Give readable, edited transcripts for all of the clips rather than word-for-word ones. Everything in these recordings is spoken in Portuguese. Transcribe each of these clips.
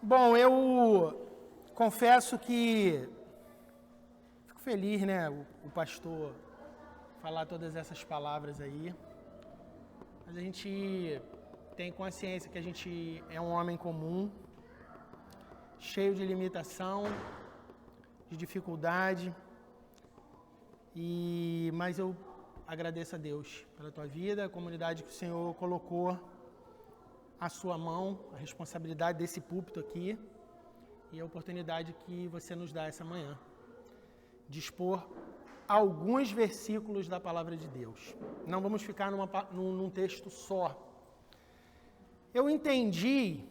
Bom, eu confesso que fico feliz, né, o pastor falar todas essas palavras aí, mas a gente tem consciência que a gente é um homem comum, cheio de limitação, de dificuldade, mas eu agradeço a Deus pela tua vida, a comunidade que o Senhor colocou à sua mão, a responsabilidade desse púlpito aqui e a oportunidade que você nos dá essa manhã de expor alguns versículos da palavra de Deus. Não vamos ficar num texto só. Eu entendi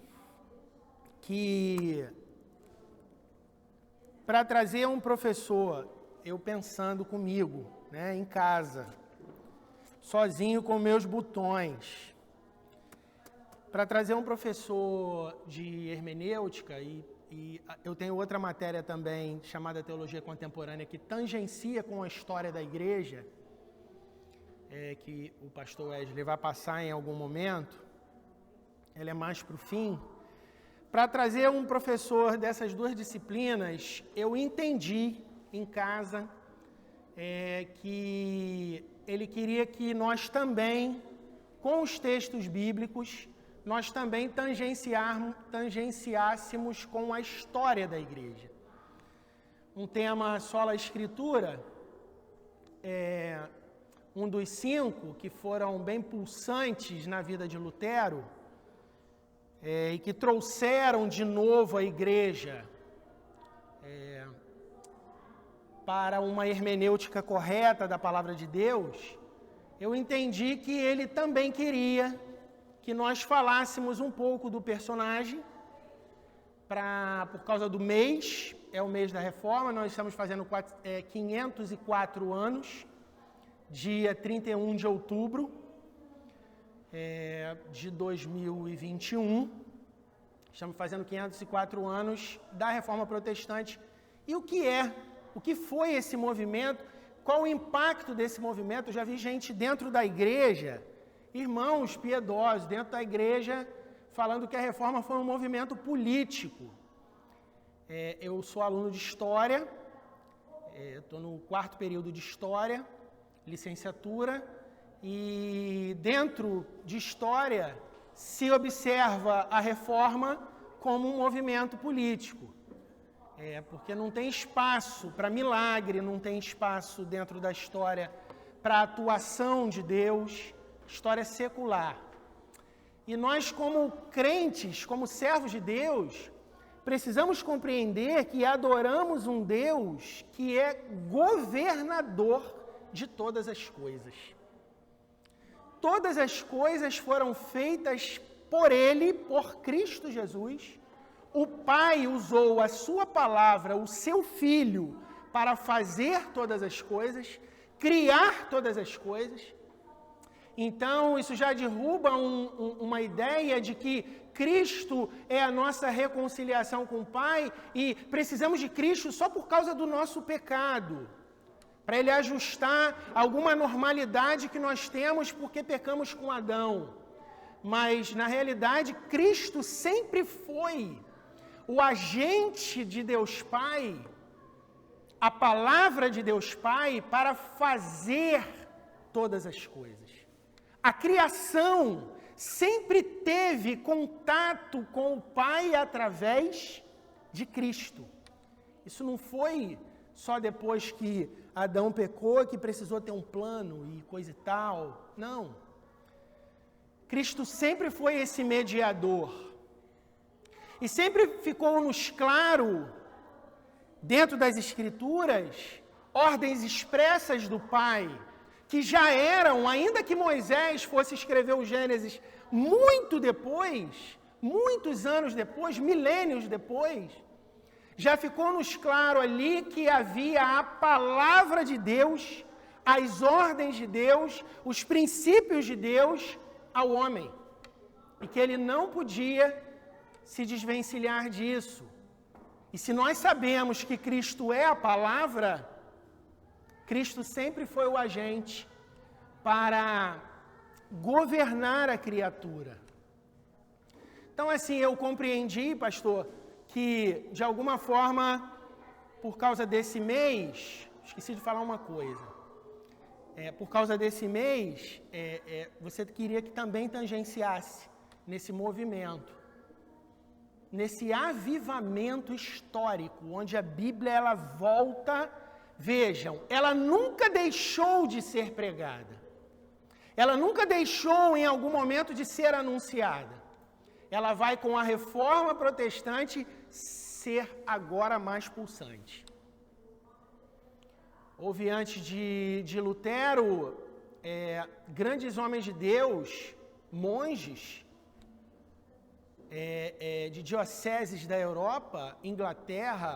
que para trazer um professor, eu pensando comigo, né, em casa, sozinho com meus botões, para trazer um professor de hermenêutica, e eu tenho outra matéria também chamada Teologia Contemporânea, que tangencia com a história da igreja, que o pastor Wesley vai passar em algum momento, ela é mais para o fim. Para trazer um professor dessas duas disciplinas, eu entendi em casa que ele queria que nós também, com os textos bíblicos, nós também tangenciássemos com a história da igreja. Um tema sola escritura, um dos 5 que foram bem pulsantes na vida de Lutero, e que trouxeram de novo a igreja para uma hermenêutica correta da palavra de Deus, eu entendi que ele também queria que nós falássemos um pouco do personagem, por causa do mês, é o mês da Reforma, nós estamos fazendo 504 anos, dia 31 de outubro de 2021, estamos fazendo 504 anos da Reforma Protestante. E o que foi esse movimento? Qual o impacto desse movimento? Eu já vi gente dentro da igreja, irmãos piedosos dentro da igreja, falando que a reforma foi um movimento político. Eu sou aluno de História, estou no 4º período de História, licenciatura, e dentro de História se observa a reforma como um movimento político. Porque não tem espaço para milagre, não tem espaço dentro da história para atuação de Deus, história secular. E nós, como crentes, como servos de Deus, precisamos compreender que adoramos um Deus que é governador de todas as coisas. Todas as coisas foram feitas por Ele, por Cristo Jesus. O Pai usou a sua palavra, o seu Filho, para fazer todas as coisas, criar todas as coisas. Então, isso já derruba uma ideia de que Cristo é a nossa reconciliação com o Pai e precisamos de Cristo só por causa do nosso pecado, para Ele ajustar alguma normalidade que nós temos porque pecamos com Adão. Mas, na realidade, Cristo sempre foi o agente de Deus Pai, a palavra de Deus Pai, para fazer todas as coisas. A criação sempre teve contato com o Pai através de Cristo. Isso não foi só depois que Adão pecou, que precisou ter um plano e coisa e tal. Não. Cristo sempre foi esse mediador. E sempre ficou-nos claro, dentro das Escrituras, ordens expressas do Pai, que já eram, ainda que Moisés fosse escrever o Gênesis muito depois, muitos anos depois, milênios depois, já ficou-nos claro ali que havia a palavra de Deus, as ordens de Deus, os princípios de Deus ao homem, e que ele não podia se desvencilhar disso. E se nós sabemos que Cristo é a palavra, Cristo sempre foi o agente para governar a criatura. Então, assim, eu compreendi, pastor, que, de alguma forma, por causa desse mês, esqueci de falar uma coisa. Por causa desse mês, você queria que também tangenciasse nesse movimento, nesse avivamento histórico, onde a Bíblia ela volta, vejam, ela nunca deixou de ser pregada, ela nunca deixou em algum momento de ser anunciada, ela vai com a reforma protestante ser agora mais pulsante. Houve antes de Lutero, grandes homens de Deus, monges, de dioceses da Europa, Inglaterra,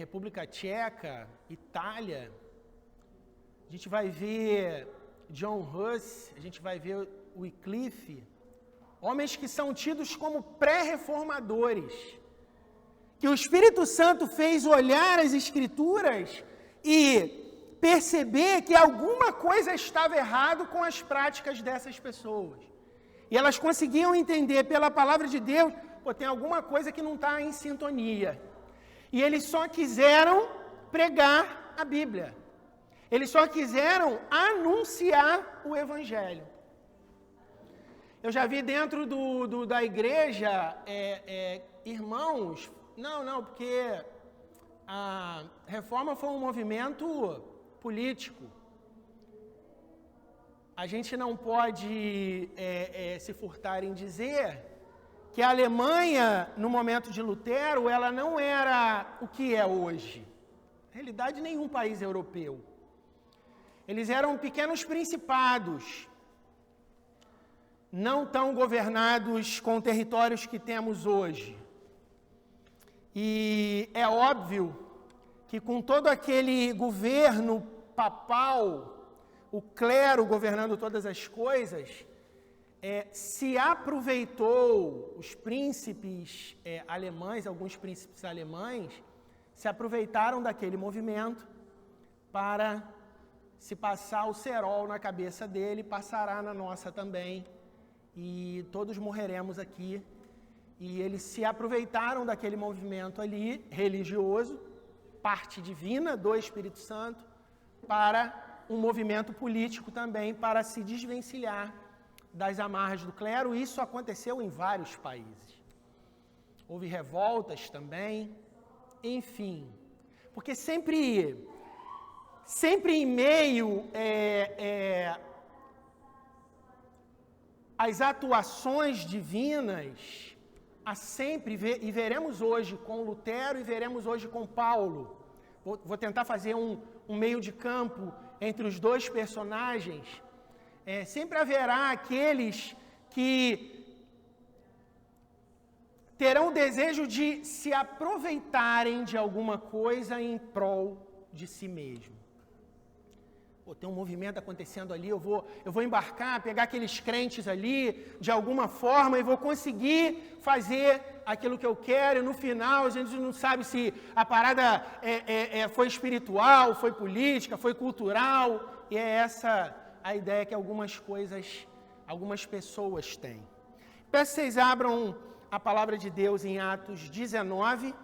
República Tcheca, Itália. A gente vai ver John Huss, a gente vai ver Wycliffe, homens que são tidos como pré-reformadores, que o Espírito Santo fez olhar as Escrituras e perceber que alguma coisa estava errado com as práticas dessas pessoas. E elas conseguiam entender pela palavra de Deus, tem alguma coisa que não está em sintonia. E eles só quiseram pregar a Bíblia. Eles só quiseram anunciar o Evangelho. Eu já vi dentro da igreja irmãos, não, porque a reforma foi um movimento político. A gente não pode se furtar em dizer que a Alemanha, no momento de Lutero, ela não era o que é hoje. Na realidade, nenhum país europeu. Eles eram pequenos principados, não tão governados com territórios que temos hoje. E é óbvio que com todo aquele governo papal, o clero governando todas as coisas, se aproveitou, os príncipes alemães, alguns príncipes alemães, se aproveitaram daquele movimento para se passar o cerol na cabeça dele, passará na nossa também, e todos morreremos aqui. E eles se aproveitaram daquele movimento ali, religioso, parte divina do Espírito Santo, para um movimento político também, para se desvencilhar das amarras do clero. Isso aconteceu em vários países. Houve revoltas também, enfim. Porque sempre em meio às atuações divinas, e veremos hoje com Lutero e veremos hoje com Paulo. Vou tentar fazer um meio de campo entre os dois personagens. Sempre haverá aqueles que terão o desejo de se aproveitarem de alguma coisa em prol de si mesmo. Tem um movimento acontecendo ali, eu vou embarcar, pegar aqueles crentes ali, de alguma forma, e vou conseguir fazer aquilo que eu quero, e no final a gente não sabe se a parada foi espiritual, foi política, foi cultural, e é essa a ideia que algumas pessoas têm. Peço que vocês abram a palavra de Deus em Atos 19,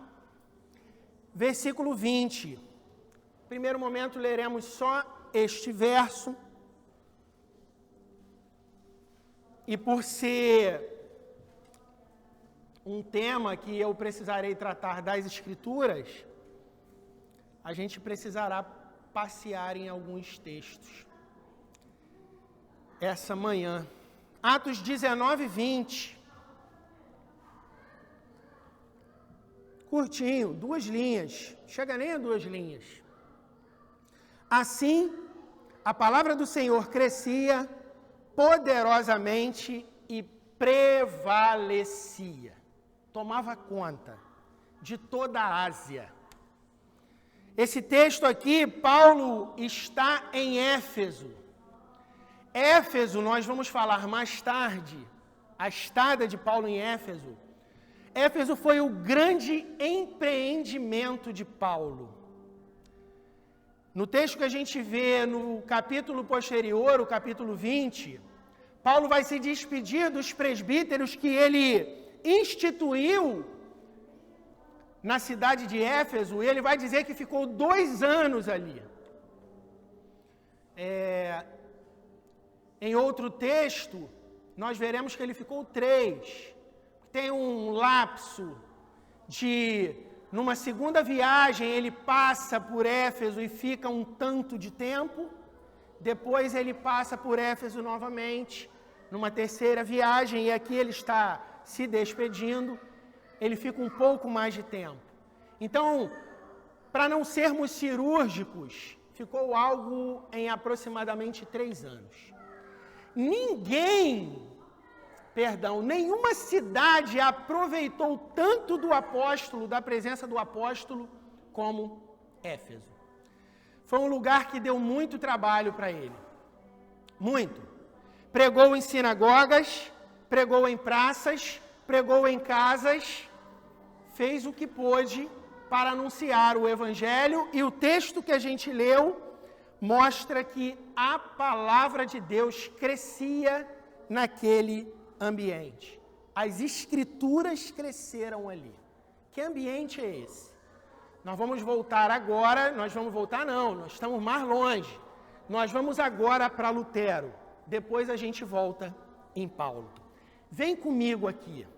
versículo 20. No primeiro momento leremos só este verso, e por ser um tema que eu precisarei tratar das Escrituras, a gente precisará passear em alguns textos essa manhã. Atos 19, 20. Curtinho, 2 linhas, chega nem a 2 linhas. Assim, a palavra do Senhor crescia poderosamente e prevalecia. Tomava conta de toda a Ásia. Esse texto aqui, Paulo está em Éfeso. Éfeso, nós vamos falar mais tarde, a estada de Paulo em Éfeso. Éfeso foi o grande empreendimento de Paulo. No texto que a gente vê no capítulo posterior, o capítulo 20, Paulo vai se despedir dos presbíteros que ele instituiu na cidade de Éfeso, ele vai dizer que ficou 2 anos ali. Em outro texto, nós veremos que ele ficou 3. Tem um lapso de, numa segunda viagem, ele passa por Éfeso e fica um tanto de tempo. Depois ele passa por Éfeso novamente, numa terceira viagem, e aqui ele está se despedindo. Ele fica um pouco mais de tempo. Então, para não sermos cirúrgicos, ficou algo em aproximadamente 3 anos. Nenhuma cidade aproveitou tanto do apóstolo, da presença do apóstolo, como Éfeso. Foi um lugar que deu muito trabalho para ele. Muito. Pregou em sinagogas, pregou em praças, pregou em casas, fez o que pôde para anunciar o Evangelho, e o texto que a gente leu mostra que a palavra de Deus crescia naquele ambiente. As escrituras cresceram ali. Que ambiente é esse? Nós vamos voltar agora, nós estamos mais longe. Nós vamos agora para Lutero, depois a gente volta em Paulo. Vem comigo aqui.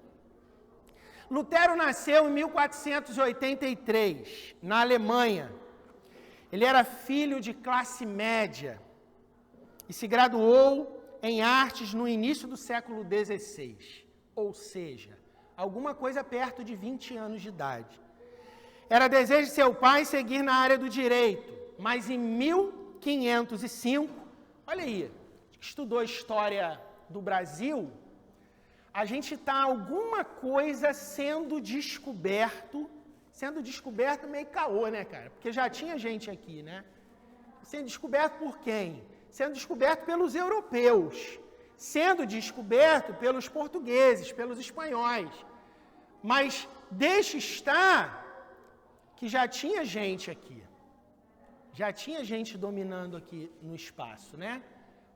Lutero nasceu em 1483, na Alemanha. Ele era filho de classe média e se graduou em artes no início do século XVI, ou seja, alguma coisa perto de 20 anos de idade. Era desejo de seu pai seguir na área do direito, mas em 1505, olha aí, estudou história do Brasil, a gente está alguma coisa sendo descoberto meio caô, né, cara? Porque já tinha gente aqui, né? Sendo descoberto por quem? Sendo descoberto pelos europeus, sendo descoberto pelos portugueses, pelos espanhóis. Mas deixa estar que já tinha gente aqui. Já tinha gente dominando aqui no espaço, né?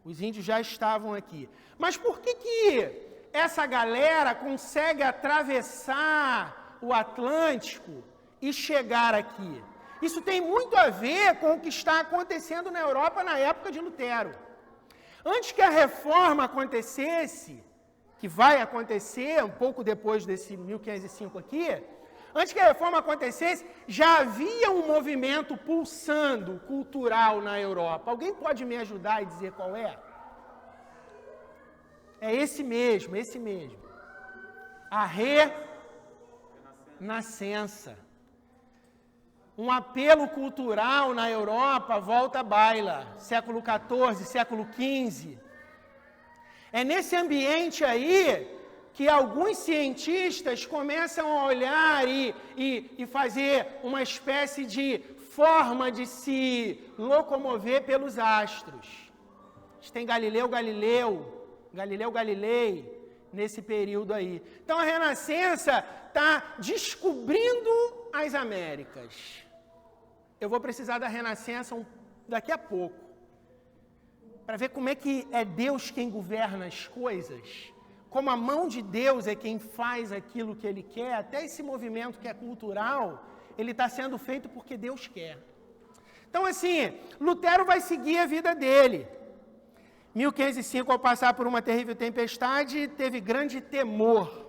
Os índios já estavam aqui. Mas por que essa galera consegue atravessar o Atlântico e chegar aqui? Isso tem muito a ver com o que está acontecendo na Europa na época de Lutero. Antes que a reforma acontecesse, que vai acontecer um pouco depois desse 1505 aqui, antes que a reforma acontecesse, já havia um movimento pulsando cultural na Europa. Alguém pode me ajudar e dizer qual é? É esse mesmo. A Renascença. Um apelo cultural na Europa volta à baila, século XIV, século XV. É nesse ambiente aí que alguns cientistas começam a olhar e fazer uma espécie de forma de se locomover pelos astros. A gente tem Galileu Galilei, nesse período aí. Então a Renascença está descobrindo as Américas. Eu vou precisar da Renascença daqui a pouco, para ver como é que é Deus quem governa as coisas, como a mão de Deus é quem faz aquilo que Ele quer. Até esse movimento que é cultural, ele está sendo feito porque Deus quer. Então assim, Lutero vai seguir a vida dele. 1505, ao passar por uma terrível tempestade, teve grande temor.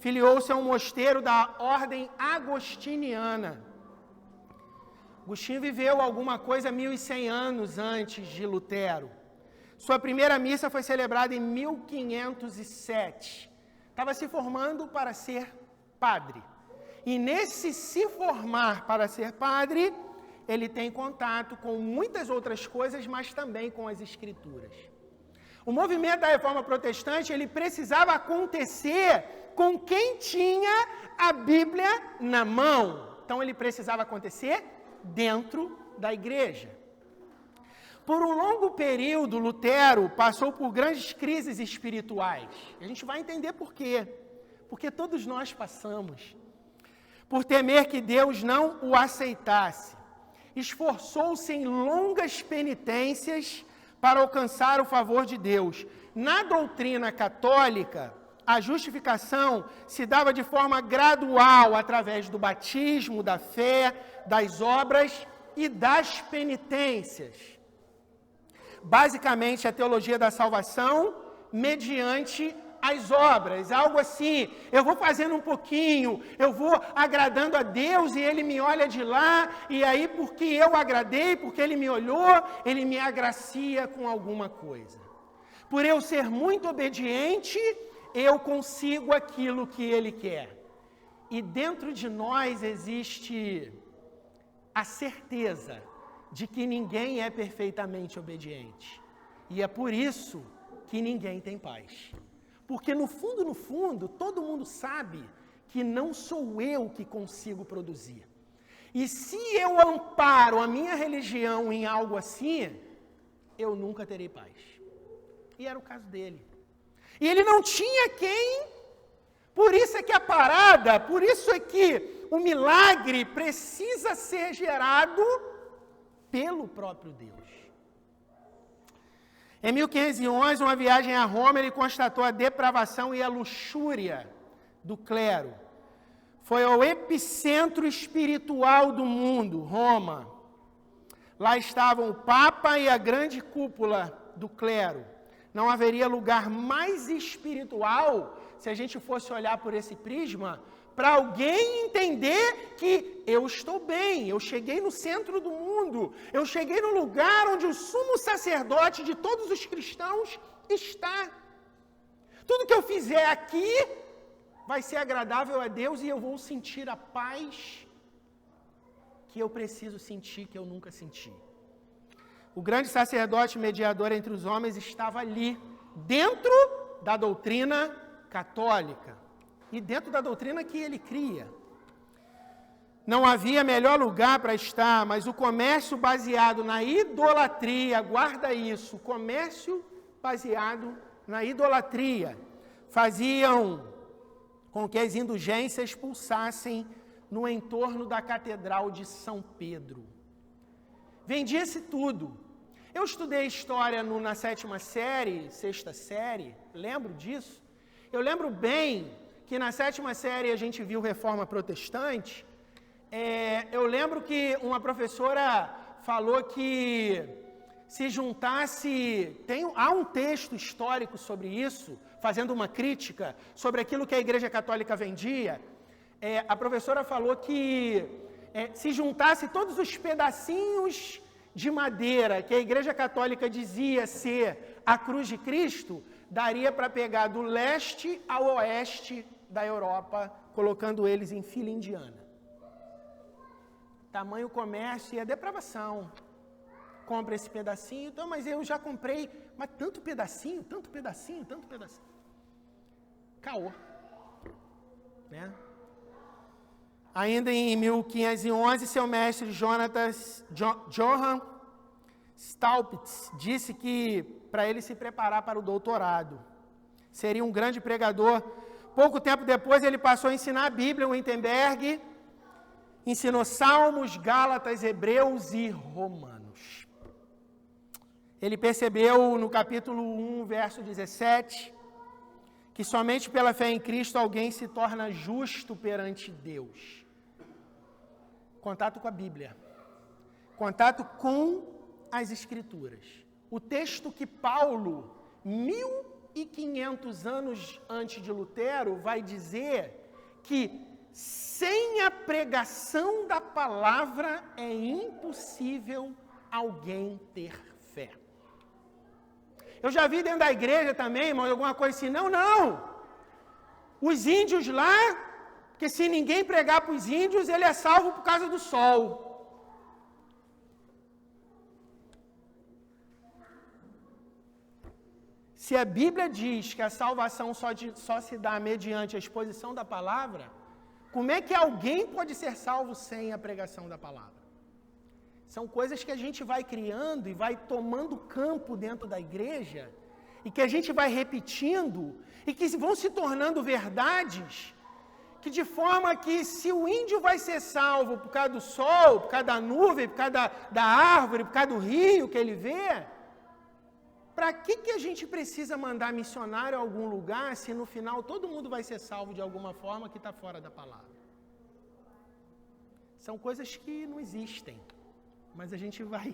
Filiou-se a um mosteiro da ordem agostiniana. Agostinho viveu alguma coisa 1100 anos antes de Lutero. Sua primeira missa foi celebrada em 1507. Estava se formando para ser padre. E nesse se formar para ser padre, ele tem contato com muitas outras coisas, mas também com as escrituras. O movimento da reforma protestante, ele precisava acontecer com quem tinha a Bíblia na mão. Então ele precisava acontecer dentro da igreja. Por um longo período, Lutero passou por grandes crises espirituais. A gente vai entender por quê. Porque todos nós passamos. Por temer que Deus não o aceitasse. Esforçou-se em longas penitências para alcançar o favor de Deus. Na doutrina católica, a justificação se dava de forma gradual através do batismo, da fé, das obras e das penitências. Basicamente, a teologia da salvação mediante as obras, algo assim, eu vou fazendo um pouquinho, eu vou agradando a Deus e Ele me olha de lá, e aí porque eu agradei, porque Ele me olhou, Ele me agracia com alguma coisa. Por eu ser muito obediente, eu consigo aquilo que Ele quer. E dentro de nós existe a certeza de que ninguém é perfeitamente obediente. E é por isso que ninguém tem paz. Porque no fundo, todo mundo sabe que não sou eu que consigo produzir. E se eu amparo a minha religião em algo assim, eu nunca terei paz. E era o caso dele. E ele não tinha quem. Por isso é que a parada, por isso é que o milagre precisa ser gerado pelo próprio Deus. Em 1511, uma viagem a Roma, ele constatou a depravação e a luxúria do clero. Foi ao epicentro espiritual do mundo, Roma. Lá estavam o Papa e a grande cúpula do clero. Não haveria lugar mais espiritual, se a gente fosse olhar por esse prisma, para alguém entender que eu estou bem, eu cheguei no centro do mundo, eu cheguei no lugar onde o sumo sacerdote de todos os cristãos está. Tudo que eu fizer aqui vai ser agradável a Deus e eu vou sentir a paz que eu preciso sentir, que eu nunca senti. O grande sacerdote mediador entre os homens estava ali, dentro da doutrina católica. E dentro da doutrina que ele cria. Não havia melhor lugar para estar, mas o comércio baseado na idolatria, guarda isso, o comércio baseado na idolatria, faziam com que as indulgências pulsassem no entorno da Catedral de São Pedro. Vendia-se tudo. Eu estudei história na 7ª série, 6ª série, lembro disso. Eu lembro bem que na 7ª série a gente viu Reforma Protestante. Eu lembro que uma professora falou que se juntasse... há um texto histórico sobre isso, fazendo uma crítica sobre aquilo que a Igreja Católica vendia. A professora falou que se juntasse todos os pedacinhos de madeira que a Igreja Católica dizia ser a cruz de Cristo, daria para pegar do leste ao oeste da Europa, colocando eles em fila indiana. Tamanho comércio e a depravação. Compra esse pedacinho, então, mas eu já comprei, mas tanto pedacinho, tanto pedacinho, tanto pedacinho. Caô. Né? Ainda em 1511, seu mestre Johann Staupitz disse que para ele se preparar para o doutorado. Seria um grande pregador. Pouco tempo depois, ele passou a ensinar a Bíblia, o Wittenberg, ensinou Salmos, Gálatas, Hebreus e Romanos. Ele percebeu no capítulo 1, verso 17, que somente pela fé em Cristo alguém se torna justo perante Deus. Contato com a Bíblia. Contato com as Escrituras. O texto que Paulo, 1500 anos antes de Lutero, vai dizer que sem a pregação da palavra é impossível alguém ter fé. Eu já vi dentro da igreja também, irmão, alguma coisa assim, não. Os índios lá, porque se ninguém pregar para os índios, ele é salvo por causa do sol. Se a Bíblia diz que a salvação só se dá mediante a exposição da palavra, como é que alguém pode ser salvo sem a pregação da palavra? São coisas que a gente vai criando e vai tomando campo dentro da igreja, e que a gente vai repetindo, e que vão se tornando verdades, que de forma que se o índio vai ser salvo por causa do sol, por causa da nuvem, por causa da árvore, por causa do rio que ele vê, para que a gente precisa mandar missionário a algum lugar se no final todo mundo vai ser salvo de alguma forma que está fora da palavra? São coisas que não existem, mas a gente vai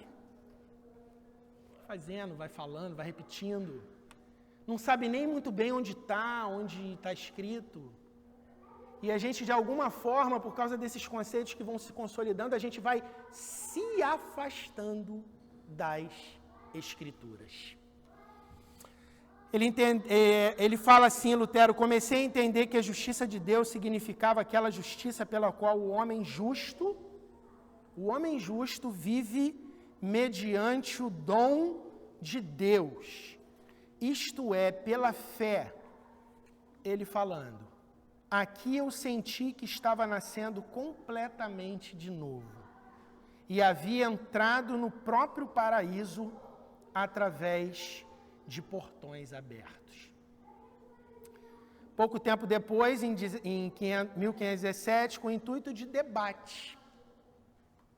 fazendo, vai falando, vai repetindo. Não sabe nem muito bem onde está escrito. E a gente, de alguma forma, por causa desses conceitos que vão se consolidando, a gente vai se afastando das Escrituras. Ele fala assim, Lutero: comecei a entender que a justiça de Deus significava aquela justiça pela qual o homem justo vive mediante o dom de Deus. Isto é, pela fé. Ele falando: aqui eu senti que estava nascendo completamente de novo e havia entrado no próprio paraíso através de portões abertos. Pouco tempo depois, em 1517, com o intuito de debate,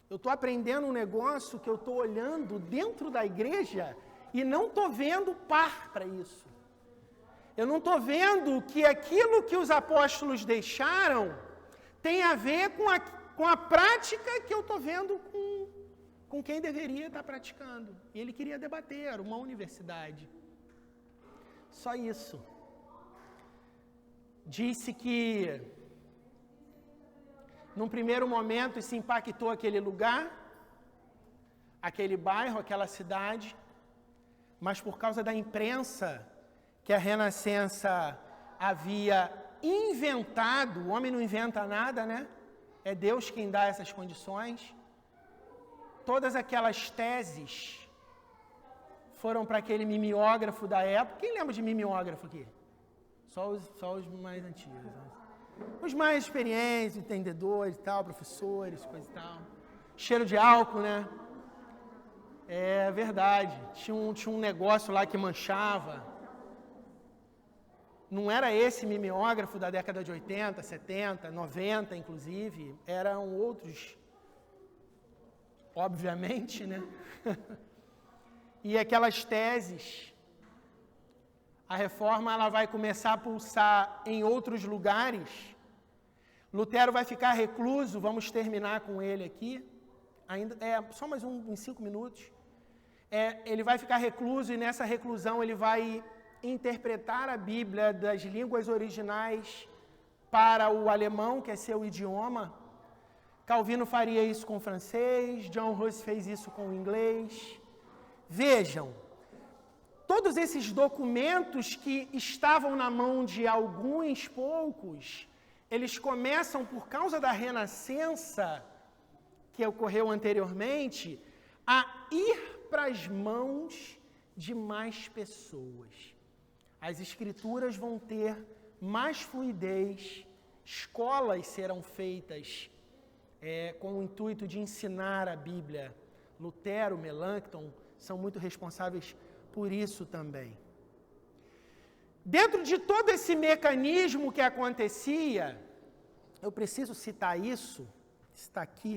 eu estou aprendendo um negócio que eu estou olhando dentro da igreja e não estou vendo par para isso. Eu não estou vendo que aquilo que os apóstolos deixaram tem a ver com a prática que eu estou vendo com quem deveria estar praticando. E ele queria debater, uma universidade. Só isso. Disse que, num primeiro momento, isso impactou aquele lugar, aquele bairro, aquela cidade, mas por causa da imprensa que a Renascença havia inventado, o homem não inventa nada, né? É Deus quem dá essas condições. Todas aquelas teses foram para aquele mimeógrafo da época. Quem lembra de mimeógrafo aqui? Só os mais antigos. Né? Os mais experientes, entendedores e tal, professores, coisa e tal. Cheiro de álcool, né? É verdade. Tinha um negócio lá que manchava. Não era esse mimeógrafo da década de 80, 70, 90, inclusive. Eram outros, obviamente, né? E aquelas teses, a reforma ela vai começar a pulsar em outros lugares. Lutero vai ficar recluso, vamos terminar com ele aqui. Ainda, só mais uns 5 minutos. Ele vai ficar recluso e nessa reclusão ele vai interpretar a Bíblia das línguas originais para o alemão, que é seu idioma. Calvino faria isso com o francês, John Huss fez isso com o inglês. Vejam, todos esses documentos que estavam na mão de alguns poucos, eles começam, por causa da renascença que ocorreu anteriormente, a ir para as mãos de mais pessoas. As escrituras vão ter mais fluidez, escolas serão feitas com o intuito de ensinar a Bíblia. Lutero, Melanchthon são muito responsáveis por isso também. Dentro de todo esse mecanismo que acontecia, eu preciso citar isso, está aqui.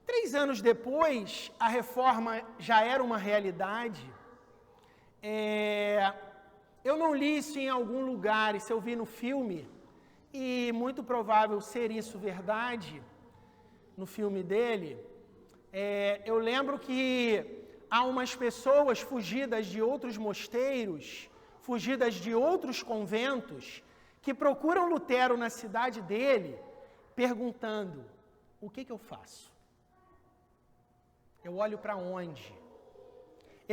3 anos depois, a reforma já era uma realidade. Eu não li isso em algum lugar, isso eu vi no filme, e muito provável ser isso verdade, no filme dele. Eu lembro que há umas pessoas fugidas de outros mosteiros, fugidas de outros conventos, que procuram Lutero na cidade dele, perguntando: o que eu faço? Eu olho para onde?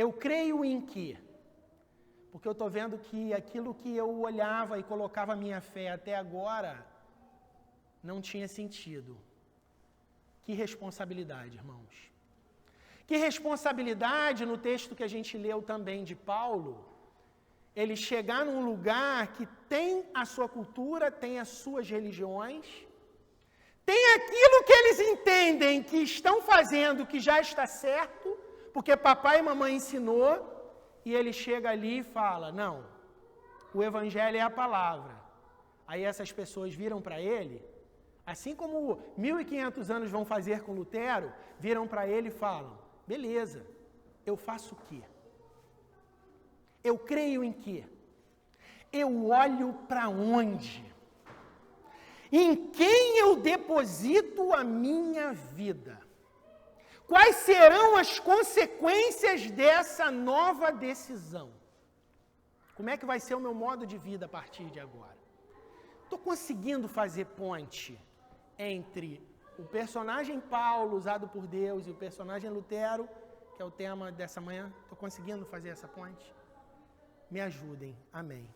Eu creio em quê? Porque eu estou vendo que aquilo que eu olhava e colocava minha fé até agora não tinha sentido. Que responsabilidade, irmãos. Que responsabilidade no texto que a gente leu também de Paulo, ele chegar num lugar que tem a sua cultura, tem as suas religiões, tem aquilo que eles entendem que estão fazendo que já está certo, porque papai e mamãe ensinou, e ele chega ali e fala: não, o evangelho é a palavra. Aí essas pessoas viram para ele, assim como 1500 anos vão fazer com Lutero, viram para ele e falam: beleza, eu faço o quê? Eu creio em quê? Eu olho para onde? Em quem eu deposito a minha vida? Quais serão as consequências dessa nova decisão? Como é que vai ser o meu modo de vida a partir de agora? Estou conseguindo fazer ponte entre o personagem Paulo, usado por Deus, e o personagem Lutero, que é o tema dessa manhã? Estou conseguindo fazer essa ponte? Me ajudem. Amém.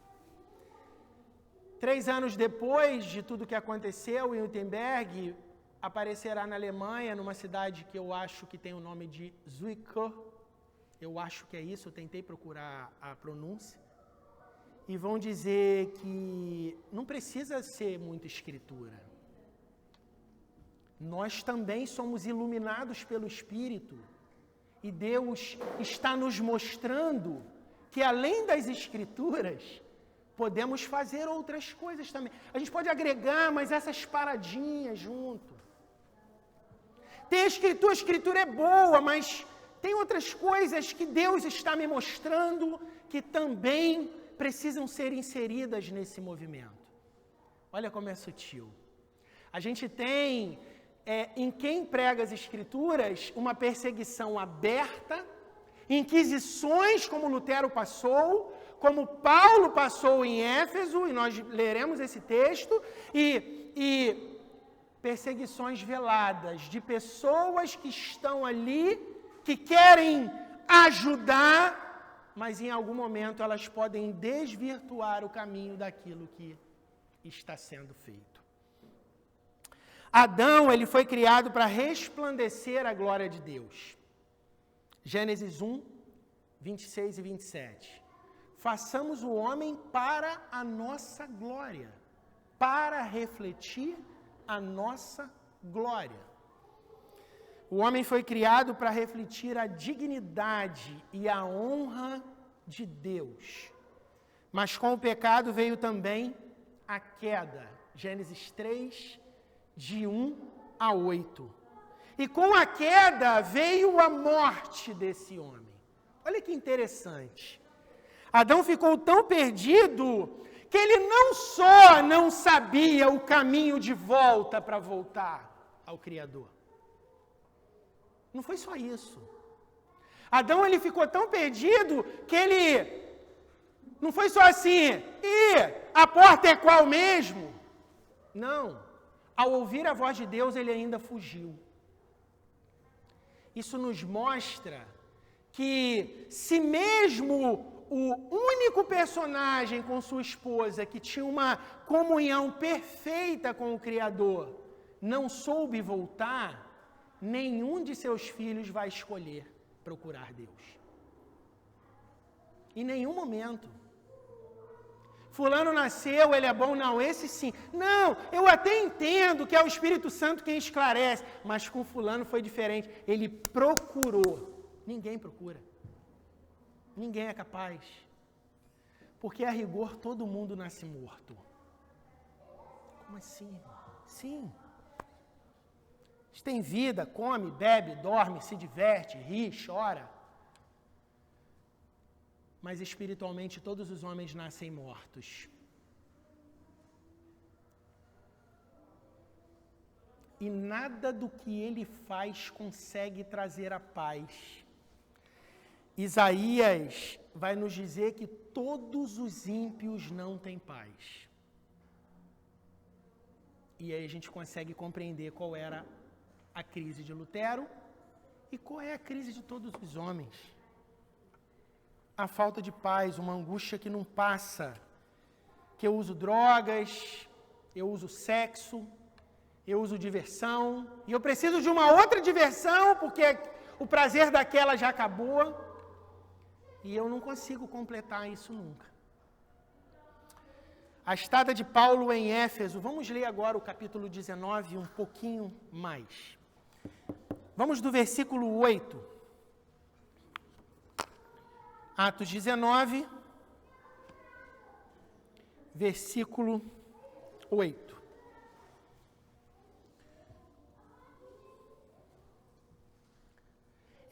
3 anos depois de tudo que aconteceu em Wittenberg, aparecerá na Alemanha, numa cidade que eu acho que tem o nome de Zwickau. Eu acho que é isso, eu tentei procurar a pronúncia. E vão dizer que não precisa ser muita escritura. Nós também somos iluminados pelo Espírito. E Deus está nos mostrando que além das escrituras, podemos fazer outras coisas também. A gente pode agregar mais essas paradinhas junto. Tem a escritura é boa, mas tem outras coisas que Deus está me mostrando que também precisam ser inseridas nesse movimento. Olha como é sutil. A gente tem, em quem prega as escrituras, uma perseguição aberta, inquisições como Lutero passou, como Paulo passou em Éfeso, e nós leremos esse texto, e perseguições veladas de pessoas que estão ali, que querem ajudar, mas em algum momento elas podem desvirtuar o caminho daquilo que está sendo feito. Adão, ele foi criado para resplandecer a glória de Deus. Gênesis 1, 26 e 27. Façamos o homem para a nossa glória, para refletir a nossa glória. O homem foi criado para refletir a dignidade e a honra de Deus. Mas com o pecado veio também a queda. Gênesis 3, de 1 a 8. E com a queda veio a morte desse homem. Olha que interessante. Adão ficou tão perdido que ele não só não sabia o caminho de volta para voltar ao Criador. Não foi só isso. Adão, ele ficou tão perdido que ele não foi só assim, e a porta é qual mesmo? Não. Ao ouvir a voz de Deus, ele ainda fugiu. Isso nos mostra que se mesmo o único personagem com sua esposa que tinha uma comunhão perfeita com o Criador não soube voltar, nenhum de seus filhos vai escolher procurar Deus. Em nenhum momento. Fulano nasceu, ele é bom, não, esse sim. Não, eu até entendo que é o Espírito Santo quem esclarece, mas com fulano foi diferente. Ele procurou. Ninguém procura. Ninguém é capaz. Porque a rigor todo mundo nasce morto. Como assim? Sim. A gente tem vida, come, bebe, dorme, se diverte, ri, chora. Mas espiritualmente todos os homens nascem mortos. E nada do que ele faz consegue trazer a paz. Isaías vai nos dizer que todos os ímpios não têm paz. E aí a gente consegue compreender qual era a crise de Lutero e qual é a crise de todos os homens. A falta de paz, uma angústia que não passa, que eu uso drogas, eu uso sexo, eu uso diversão, e eu preciso de uma outra diversão, porque o prazer daquela já acabou, e eu não consigo completar isso nunca. A estada de Paulo em Éfeso, vamos ler agora o capítulo 19, um pouquinho mais. Vamos do versículo 8. Atos 19, versículo 8.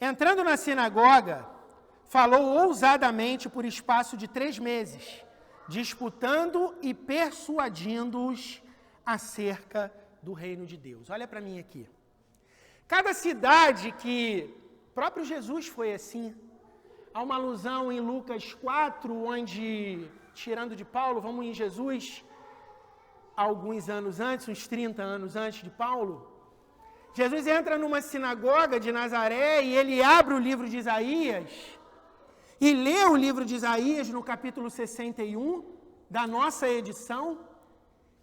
Entrando na sinagoga, falou ousadamente por espaço de 3 meses, disputando e persuadindo-os acerca do reino de Deus. Olha para mim aqui. Cada cidade que próprio Jesus foi assim. Há uma alusão em Lucas 4, onde, tirando de Paulo, vamos em Jesus, alguns anos antes, uns 30 anos antes de Paulo. Jesus entra numa sinagoga de Nazaré e ele abre o livro de Isaías e lê o livro de Isaías no capítulo 61 da nossa edição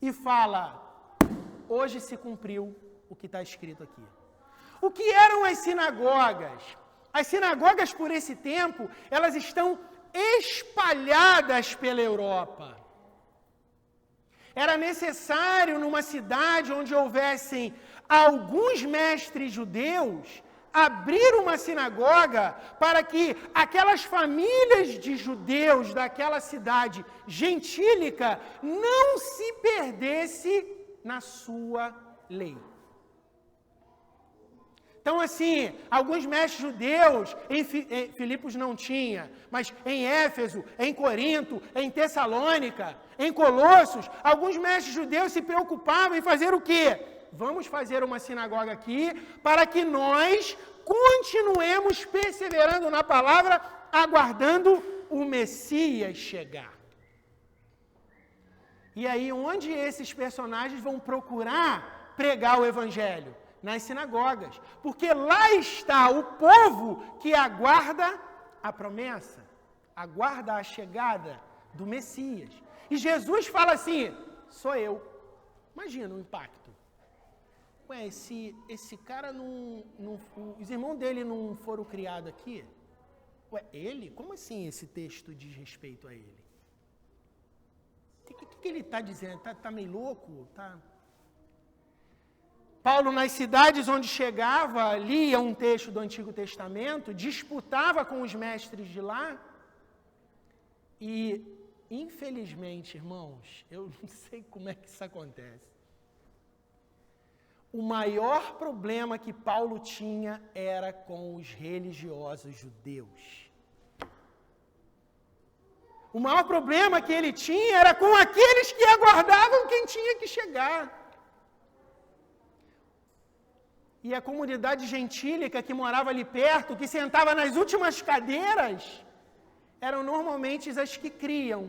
e fala: hoje se cumpriu o que está escrito aqui. O que eram as sinagogas? As sinagogas, por esse tempo, elas estão espalhadas pela Europa. Era necessário, numa cidade onde houvessem alguns mestres judeus, abrir uma sinagoga para que aquelas famílias de judeus daquela cidade gentílica não se perdesse na sua lei. Então, assim, alguns mestres judeus, em Filipos não tinha, mas em Éfeso, em Corinto, em Tessalônica, em Colossos, alguns mestres judeus se preocupavam em fazer o quê? Vamos fazer uma sinagoga aqui para que nós continuemos perseverando na palavra, aguardando o Messias chegar. E aí, onde esses personagens vão procurar pregar o Evangelho? Nas sinagogas, porque lá está o povo que aguarda a promessa, aguarda a chegada do Messias. E Jesus fala assim: sou eu. Imagina o impacto. Ué, esse cara os irmãos dele não foram criados aqui? Ué, ele? Como assim esse texto diz respeito a ele? O que ele está dizendo? Está meio louco? Paulo, nas cidades onde chegava, lia um texto do Antigo Testamento, disputava com os mestres de lá e, infelizmente, irmãos, eu não sei como é que isso acontece. O maior problema que Paulo tinha era com os religiosos judeus. O maior problema que ele tinha era com aqueles que aguardavam quem tinha que chegar. E a comunidade gentílica que morava ali perto, que sentava nas últimas cadeiras, eram normalmente as que criam.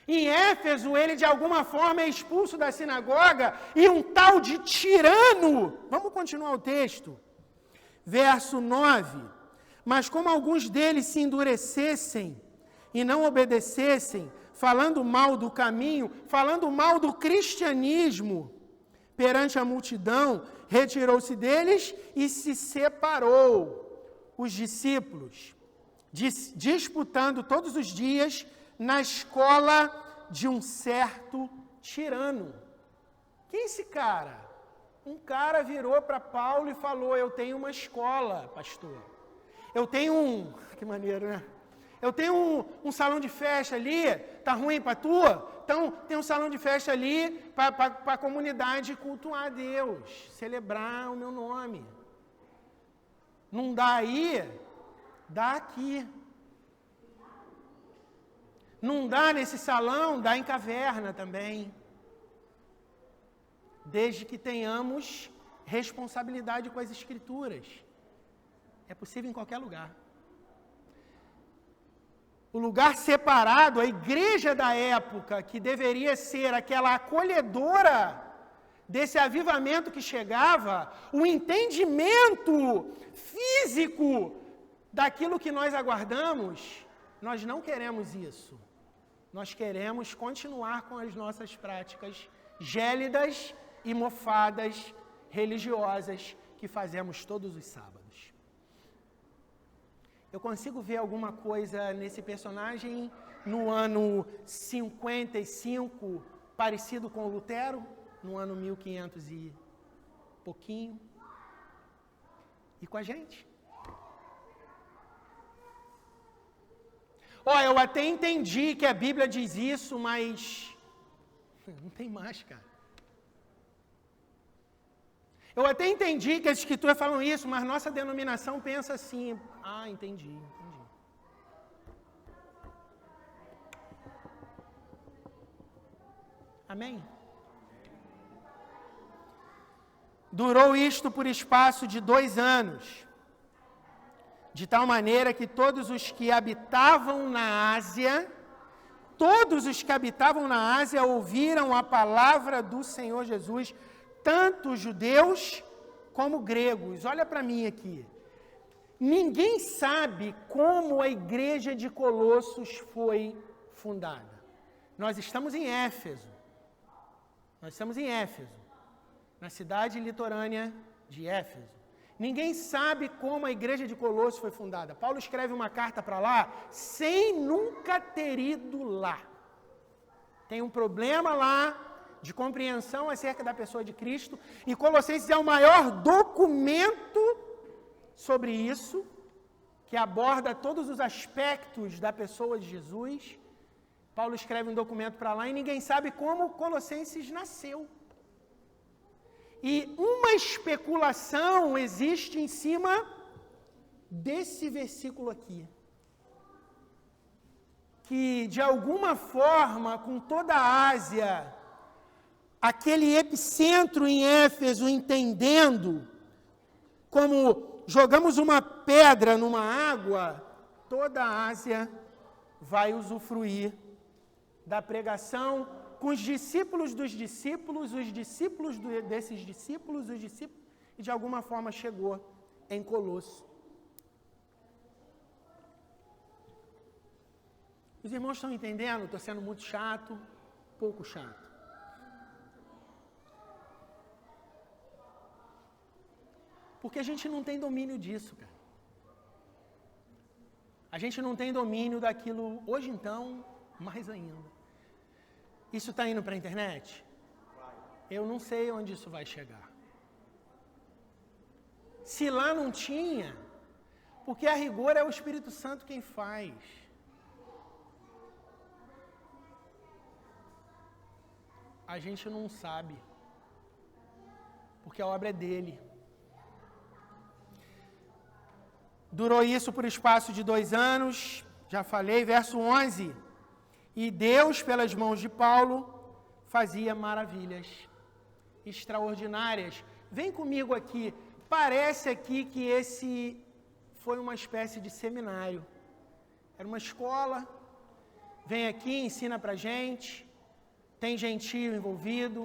Em Éfeso, ele de alguma forma é expulso da sinagoga e um tal de tirano. Vamos continuar o texto. Verso 9. Mas como alguns deles se endurecessem e não obedecessem, falando mal do caminho, falando mal do cristianismo, perante a multidão, retirou-se deles e se separou os discípulos, disputando todos os dias na escola de um certo tirano. Quem é esse cara? Um cara virou para Paulo e falou: eu tenho uma escola, pastor. Eu tenho que maneiro, né? Eu tenho um salão de festa ali, tá ruim para tu? Então, tem um salão de festa ali para a comunidade cultuar a Deus, celebrar o meu nome. Não dá aí? Dá aqui. Não dá nesse salão? Dá em caverna também. Desde que tenhamos responsabilidade com as Escrituras. É possível em qualquer lugar. O lugar separado, a igreja da época, que deveria ser aquela acolhedora desse avivamento que chegava, o entendimento físico daquilo que nós aguardamos, nós não queremos isso. Nós queremos continuar com as nossas práticas gélidas e mofadas religiosas que fazemos todos os sábados. Eu consigo ver alguma coisa nesse personagem no ano 55, parecido com Lutero, no ano 1500 e pouquinho. E com a gente? Ó, eu até entendi que a Bíblia diz isso, mas não tem mais, cara. Eu até entendi que as escrituras falam isso, mas nossa denominação pensa assim. Ah, entendi. Amém? Durou isto por espaço de 2 anos, de tal maneira que todos os que habitavam na Ásia ouviram a palavra do Senhor Jesus, tanto judeus como gregos. Olha para mim aqui. Ninguém sabe como a igreja de Colossos foi fundada. Nós estamos em Éfeso. Na cidade litorânea de Éfeso. Ninguém sabe como a igreja de Colossos foi fundada. Paulo escreve uma carta para lá sem nunca ter ido lá. Tem um problema lá de compreensão acerca da pessoa de Cristo, e Colossenses é o maior documento sobre isso, que aborda todos os aspectos da pessoa de Jesus. Paulo escreve um documento para lá e ninguém sabe como Colossenses nasceu. E uma especulação existe em cima desse versículo aqui. Que, de alguma forma, com toda a Ásia, aquele epicentro em Éfeso, entendendo como jogamos uma pedra numa água, toda a Ásia vai usufruir da pregação com os discípulos dos discípulos, os discípulos desses discípulos, e de alguma forma chegou em Colosso. Os irmãos estão entendendo? Estou sendo muito chato, pouco chato. Porque a gente não tem domínio disso, cara. A gente não tem domínio daquilo, hoje então, mais ainda. Isso está indo para a internet? Eu não sei onde isso vai chegar. Se lá não tinha, porque a rigor é o Espírito Santo quem faz. A gente não sabe, porque a obra é dele. Durou isso por espaço de 2 anos, já falei, verso 11. E Deus, pelas mãos de Paulo, fazia maravilhas extraordinárias. Vem comigo aqui. Parece aqui que esse foi uma espécie de seminário. Era uma escola. Vem aqui, ensina pra gente. Tem gentio envolvido.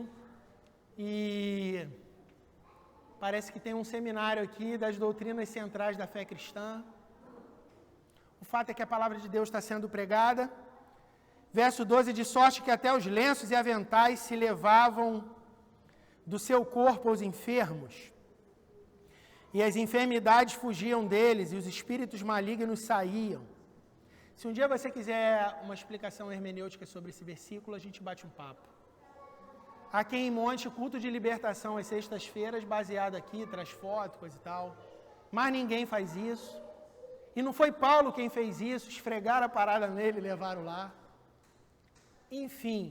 E parece que tem um seminário aqui das doutrinas centrais da fé cristã. O fato é que a palavra de Deus está sendo pregada. Verso 12, de sorte que até os lenços e aventais se levavam do seu corpo aos enfermos, e as enfermidades fugiam deles, e os espíritos malignos saíam. Se um dia você quiser uma explicação hermenêutica sobre esse versículo, a gente bate um papo. Aqui em Monte, culto de libertação às sextas-feiras, baseado aqui, traz foto, coisa e tal. Mas ninguém faz isso. E não foi Paulo quem fez isso, esfregaram a parada nele e levaram lá. Enfim,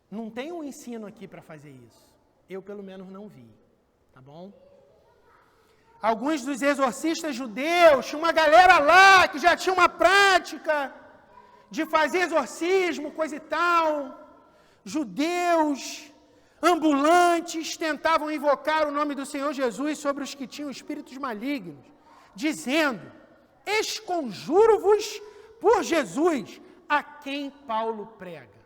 não tem um ensino aqui para fazer isso. Eu, pelo menos, não vi. Tá bom? Alguns dos exorcistas judeus, tinha uma galera lá que já tinha uma prática de fazer exorcismo, coisa e tal. Judeus, ambulantes, tentavam invocar o nome do Senhor Jesus sobre os que tinham espíritos malignos, dizendo: esconjuro-vos por Jesus, a quem Paulo prega.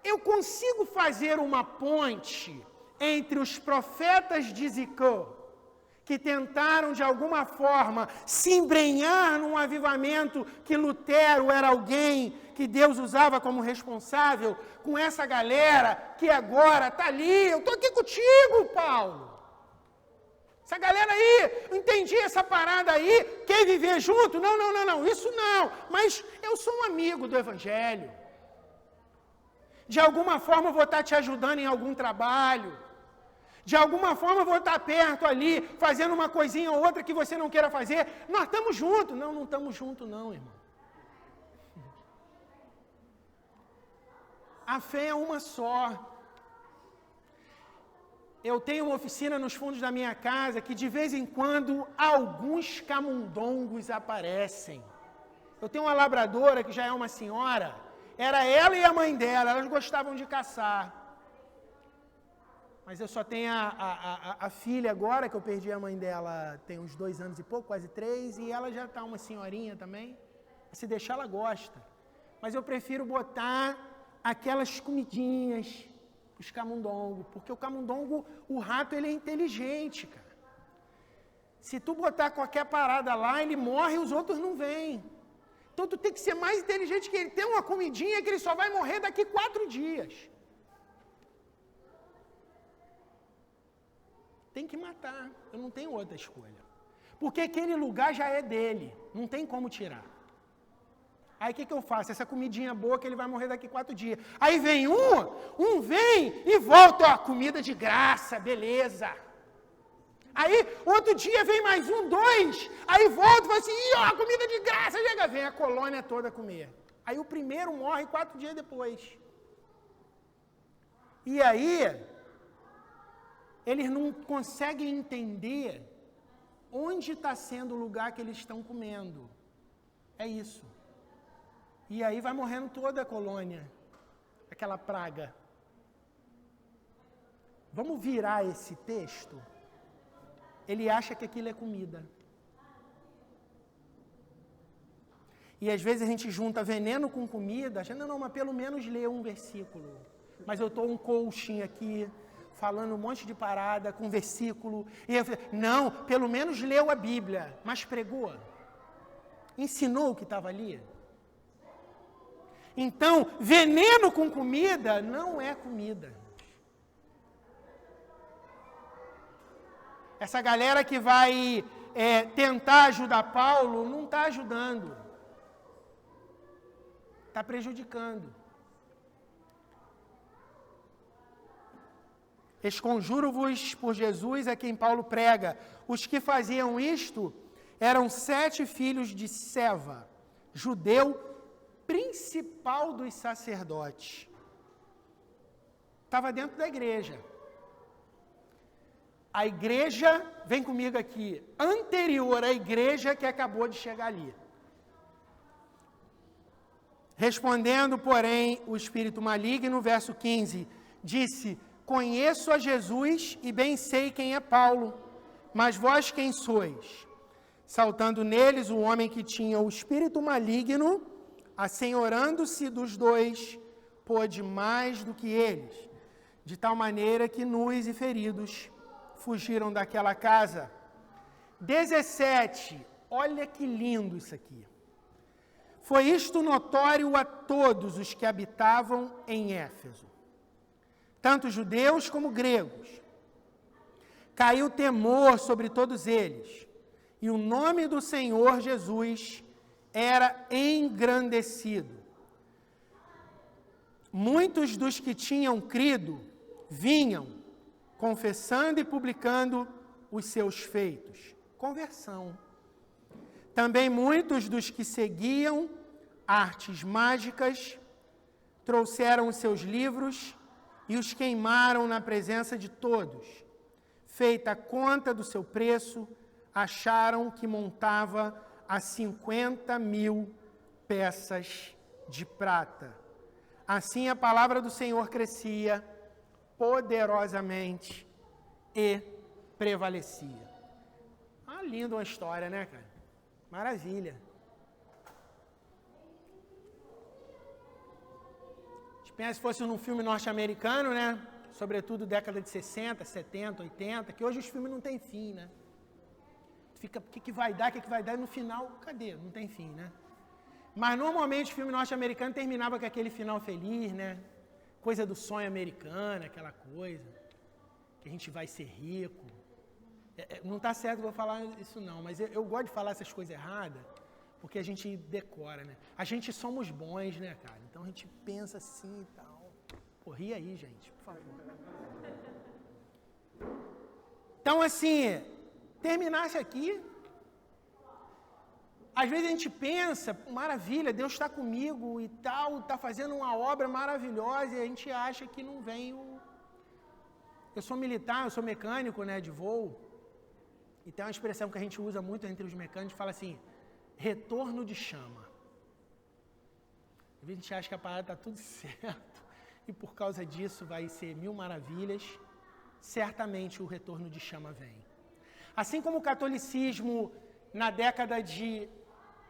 Eu consigo fazer uma ponte entre os profetas de Zicã, que tentaram de alguma forma se embrenhar num avivamento que Lutero era alguém que Deus usava como responsável, com essa galera que agora está ali, eu estou aqui contigo, Paulo. Essa galera aí, entendi essa parada aí, quer viver junto? Não, isso não. Mas eu sou um amigo do Evangelho. De alguma forma eu vou estar te ajudando em algum trabalho. De alguma forma eu vou estar perto ali, fazendo uma coisinha ou outra que você não queira fazer. Nós estamos juntos. Não estamos juntos não, irmão. A fé é uma só. Eu tenho uma oficina nos fundos da minha casa que de vez em quando alguns camundongos aparecem. Eu tenho uma labradora que já é uma senhora Era ela e a mãe dela, elas gostavam de caçar. Mas eu só tenho a filha agora, que eu perdi a mãe dela tem uns 2 anos e pouco, quase 3, e ela já está uma senhorinha também. Se deixar, ela gosta. Mas eu prefiro botar aquelas comidinhas, os camundongos, porque o camundongo, o rato, ele é inteligente, cara. Se tu botar qualquer parada lá, ele morre e os outros não vêm. Então tu tem que ser mais inteligente que ele. Tem uma comidinha que ele só vai morrer daqui 4 dias. Tem que matar. Eu não tenho outra escolha. Porque aquele lugar já é dele. Não tem como tirar. Aí o que eu faço? Essa comidinha boa que ele vai morrer daqui 4 dias. Aí vem um vem e volta, ó, comida de graça, beleza. Aí, outro dia vem mais 1, 2, aí volta e fala assim, ó, comida de graça, chega, vem a colônia toda comer. Aí o primeiro morre 4 dias depois. E aí, eles não conseguem entender onde está sendo o lugar que eles estão comendo. É isso. E aí vai morrendo toda a colônia, aquela praga. Vamos virar esse texto? Ele acha que aquilo é comida. E às vezes a gente junta veneno com comida, achando, não, mas pelo menos lê um versículo. Mas eu estou um coaching aqui, falando um monte de parada com versículo. E eu falei, não, pelo menos leu a Bíblia, mas pregou. Ensinou o que estava ali. Então, veneno com comida não é comida. Essa galera que vai tentar ajudar Paulo, não está ajudando. Está prejudicando. Esconjuro-vos por Jesus a quem Paulo prega. Os que faziam isto eram 7 filhos de Seva, judeu principal dos sacerdotes. Estava dentro da igreja. A igreja, vem comigo aqui, anterior à igreja que acabou de chegar ali. Respondendo, porém, o espírito maligno, verso 15, disse, conheço a Jesus e bem sei quem é Paulo, mas vós quem sois? Saltando neles o homem que tinha o espírito maligno, assenhorando-se dos 2, pôde mais do que eles, de tal maneira que nus e feridos fugiram daquela casa. 17, olha que lindo isso aqui. Foi isto notório a todos os que habitavam em Éfeso, tanto judeus como gregos. Caiu temor sobre todos eles, e o nome do Senhor Jesus era engrandecido. Muitos dos que tinham crido vinham, confessando e publicando os seus feitos. Conversão. Também muitos dos que seguiam artes mágicas trouxeram os seus livros e os queimaram na presença de todos. Feita a conta do seu preço, acharam que montava a 50.000 peças de prata. Assim a palavra do Senhor crescia poderosamente e prevalecia. Ah, linda uma história, né, cara? Maravilha. A gente pensa se fosse num filme norte-americano, né? Sobretudo década de 60, 70, 80, que hoje os filmes não têm fim, né? Fica, o que vai dar, o que vai dar, e no final, cadê? Não tem fim, né? Mas normalmente o filme norte-americano terminava com aquele final feliz, né? Coisa do sonho americano, aquela coisa, que a gente vai ser rico. Não está certo eu vou falar isso não, mas eu gosto de falar essas coisas erradas, porque a gente decora, né? A gente somos bons, né, cara? Então a gente pensa assim e tal. Pô, ri aí, gente, por favor. Então, assim, terminasse aqui. Às vezes a gente pensa, maravilha, Deus está comigo e tal, está fazendo uma obra maravilhosa e a gente acha que não vem o... Eu sou militar, eu sou mecânico, né, de voo, e tem uma expressão que a gente usa muito entre os mecânicos, fala assim, retorno de chama. A gente acha que a parada está tudo certo e por causa disso vai ser mil maravilhas. Certamente o retorno de chama vem. Assim como o catolicismo na década de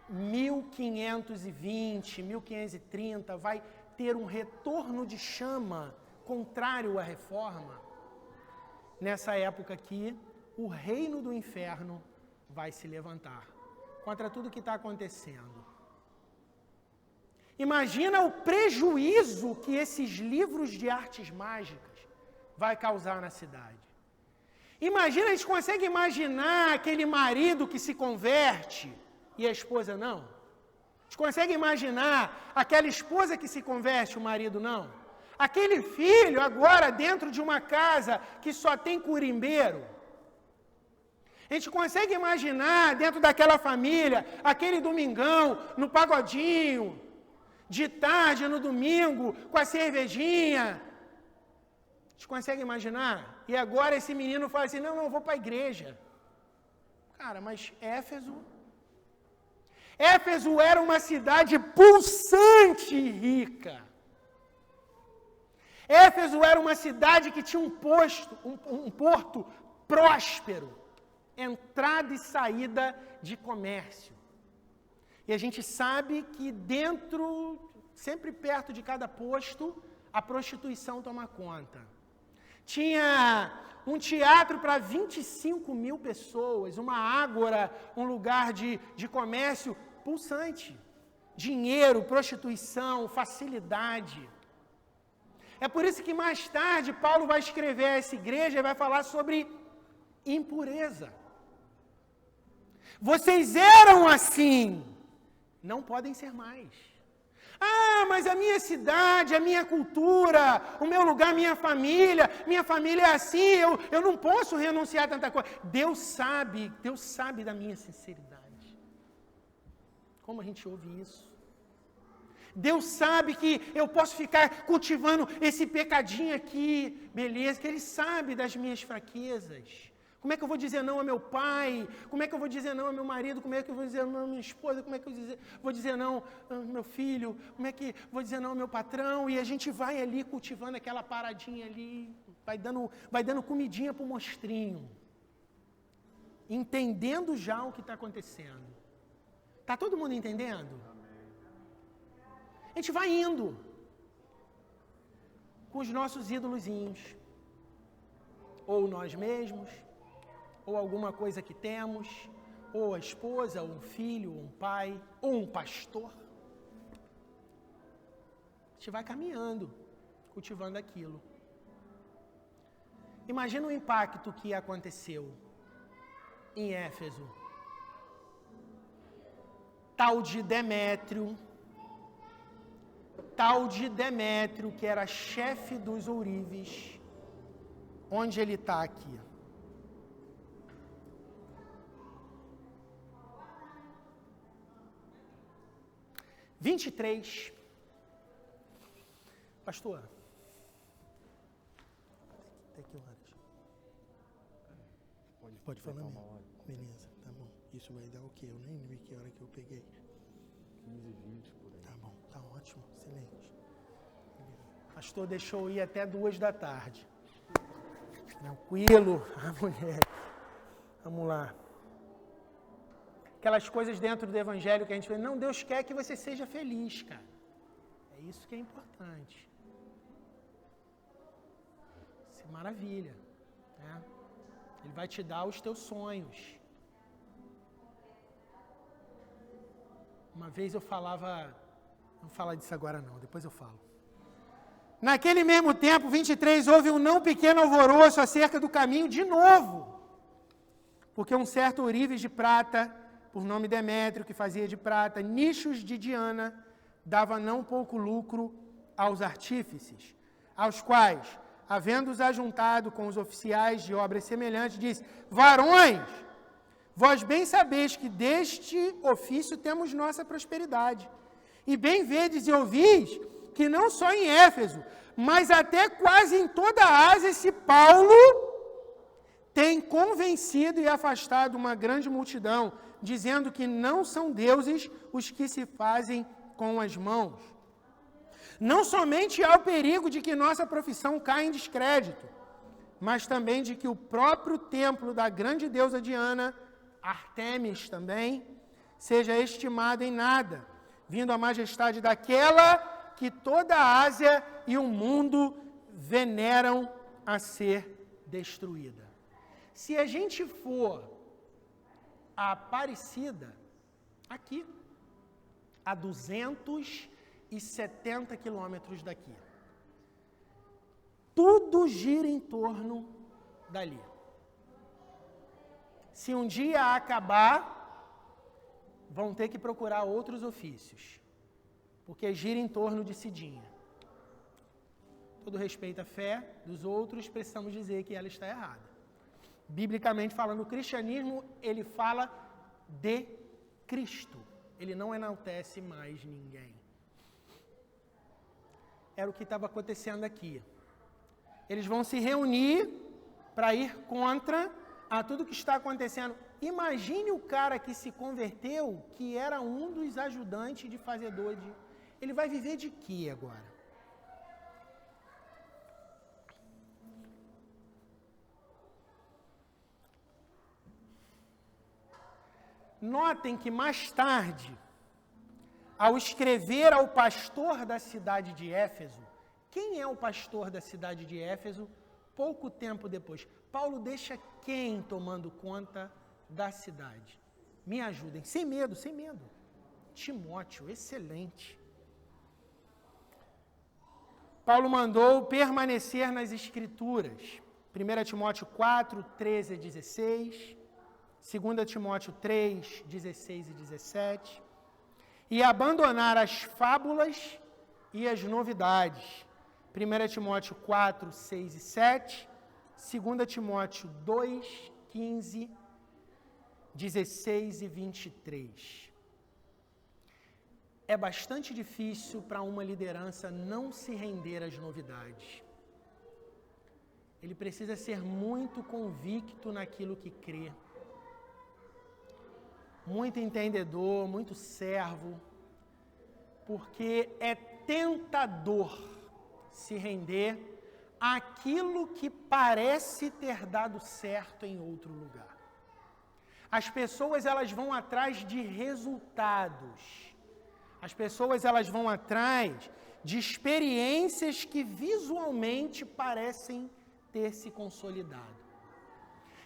1520, 1530 vai ter um retorno de chama contrário à reforma, nessa época aqui, o reino do inferno vai se levantar contra tudo que está acontecendo. Imagina o prejuízo que esses livros de artes mágicas vai causar na cidade. Imagina, a gente consegue imaginar aquele marido que se converte e a esposa não? A gente consegue imaginar aquela esposa que se converte, o marido não? Aquele filho agora dentro de uma casa que só tem curimbeiro? A gente consegue imaginar dentro daquela família, aquele domingão, no pagodinho, de tarde, no domingo, com a cervejinha? A gente consegue imaginar? E agora esse menino fala assim, não, eu vou para a igreja. Cara, mas Éfeso era uma cidade pulsante e rica. Éfeso era uma cidade que tinha um porto próspero, entrada e saída de comércio. E a gente sabe que dentro, sempre perto de cada posto, a prostituição toma conta. Tinha um teatro para 25 mil pessoas, uma ágora, um lugar de comércio pulsante. Dinheiro, prostituição, facilidade. É por isso que mais tarde Paulo vai escrever a essa igreja e vai falar sobre impureza. Vocês eram assim, não podem ser mais. Ah, mas a minha cidade, a minha cultura, o meu lugar, minha família é assim, eu não posso renunciar a tanta coisa. Deus sabe da minha sinceridade. Como a gente ouve isso? Deus sabe que eu posso ficar cultivando esse pecadinho aqui, beleza, que Ele sabe das minhas fraquezas. Como é que eu vou dizer não ao meu pai? Como é que eu vou dizer não ao meu marido? Como é que eu vou dizer não à minha esposa? Como é que eu vou dizer não ao meu filho? Como é que eu vou dizer não ao meu patrão? E a gente vai ali cultivando aquela paradinha ali, vai dando comidinha para o mostrinho, entendendo já o que está acontecendo. Está todo mundo entendendo? A gente vai indo com os nossos ídolozinhos, ou nós mesmos, ou alguma coisa que temos, ou a esposa, ou um filho, ou um pai, ou um pastor. A gente vai caminhando, cultivando aquilo. Imagina o impacto que aconteceu em Éfeso. Tal de Demétrio, que era chefe dos ourives, onde ele está aqui. (23) Pastor, até que horas? Pode falar mesmo? Beleza, tá bom. Isso vai dar o quê? Eu nem vi que hora que eu peguei. 15h20 por aí. Tá bom, tá ótimo, excelente. Pastor deixou ir até 2h. Tranquilo, a mulher. Vamos lá. Aquelas coisas dentro do evangelho que a gente fala, não, Deus quer que você seja feliz, cara. É isso que é importante. Isso é maravilha, né? Ele vai te dar os teus sonhos. Uma vez eu falava, não vou falar disso agora não, depois eu falo. Naquele mesmo tempo, 23, houve um não pequeno alvoroço acerca do caminho de novo. Porque um certo ourives de prata, por nome Demétrio, que fazia de prata nichos de Diana, dava não pouco lucro aos artífices, aos quais, havendo-os ajuntado com os oficiais de obras semelhantes, disse, varões, vós bem sabeis que deste ofício temos nossa prosperidade. E bem vedes e ouvis que não só em Éfeso, mas até quase em toda a Ásia, esse Paulo tem convencido e afastado uma grande multidão, dizendo que não são deuses os que se fazem com as mãos. Não somente há o perigo de que nossa profissão caia em descrédito, mas também de que o próprio templo da grande deusa Diana, Artemis também, seja estimado em nada, vindo a majestade daquela que toda a Ásia e o mundo veneram a ser destruída. Se a gente for a Aparecida, aqui, a 270 quilômetros daqui, tudo gira em torno dali. Se um dia acabar, vão ter que procurar outros ofícios, porque gira em torno de Cidinha. Todo respeito à fé dos outros, precisamos dizer que ela está errada. Biblicamente falando, o cristianismo, ele fala de Cristo. Ele não enaltece mais ninguém. Era o que estava acontecendo aqui. Eles vão se reunir para ir contra a tudo que está acontecendo. Imagine o cara que se converteu, que era um dos ajudantes de fazedor de... Ele vai viver de quê agora? Notem que mais tarde, ao escrever ao pastor da cidade de Éfeso, quem é o pastor da cidade de Éfeso? Pouco tempo depois, Paulo deixa quem tomando conta da cidade? Me ajudem, sem medo, sem medo. Timóteo, excelente. Paulo mandou permanecer nas Escrituras. 1 Timóteo 4, 13 a 16, 2 Timóteo 3, 16 e 17, e abandonar as fábulas e as novidades. 1 Timóteo 4, 6 e 7, 2 Timóteo 2, 15, 16 e 23. É bastante difícil para uma liderança não se render às novidades. Ele precisa ser muito convicto naquilo que crê. Muito entendedor, muito servo, porque é tentador se render àquilo que parece ter dado certo em outro lugar. As pessoas, elas vão atrás de resultados. As pessoas, elas vão atrás de experiências que visualmente parecem ter se consolidado.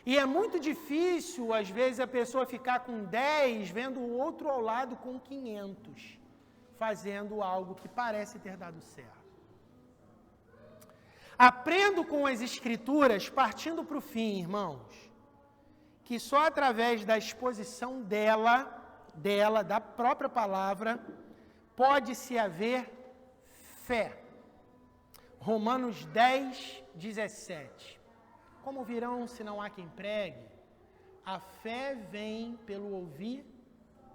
E é muito difícil, às vezes, a pessoa ficar com 10, vendo o outro ao lado com 500, fazendo algo que parece ter dado certo. Aprendo com as Escrituras, partindo para o fim, irmãos, que só através da exposição dela, da própria palavra, pode-se haver fé. Romanos 10, 17. Como virão se não há quem pregue? A fé vem pelo ouvir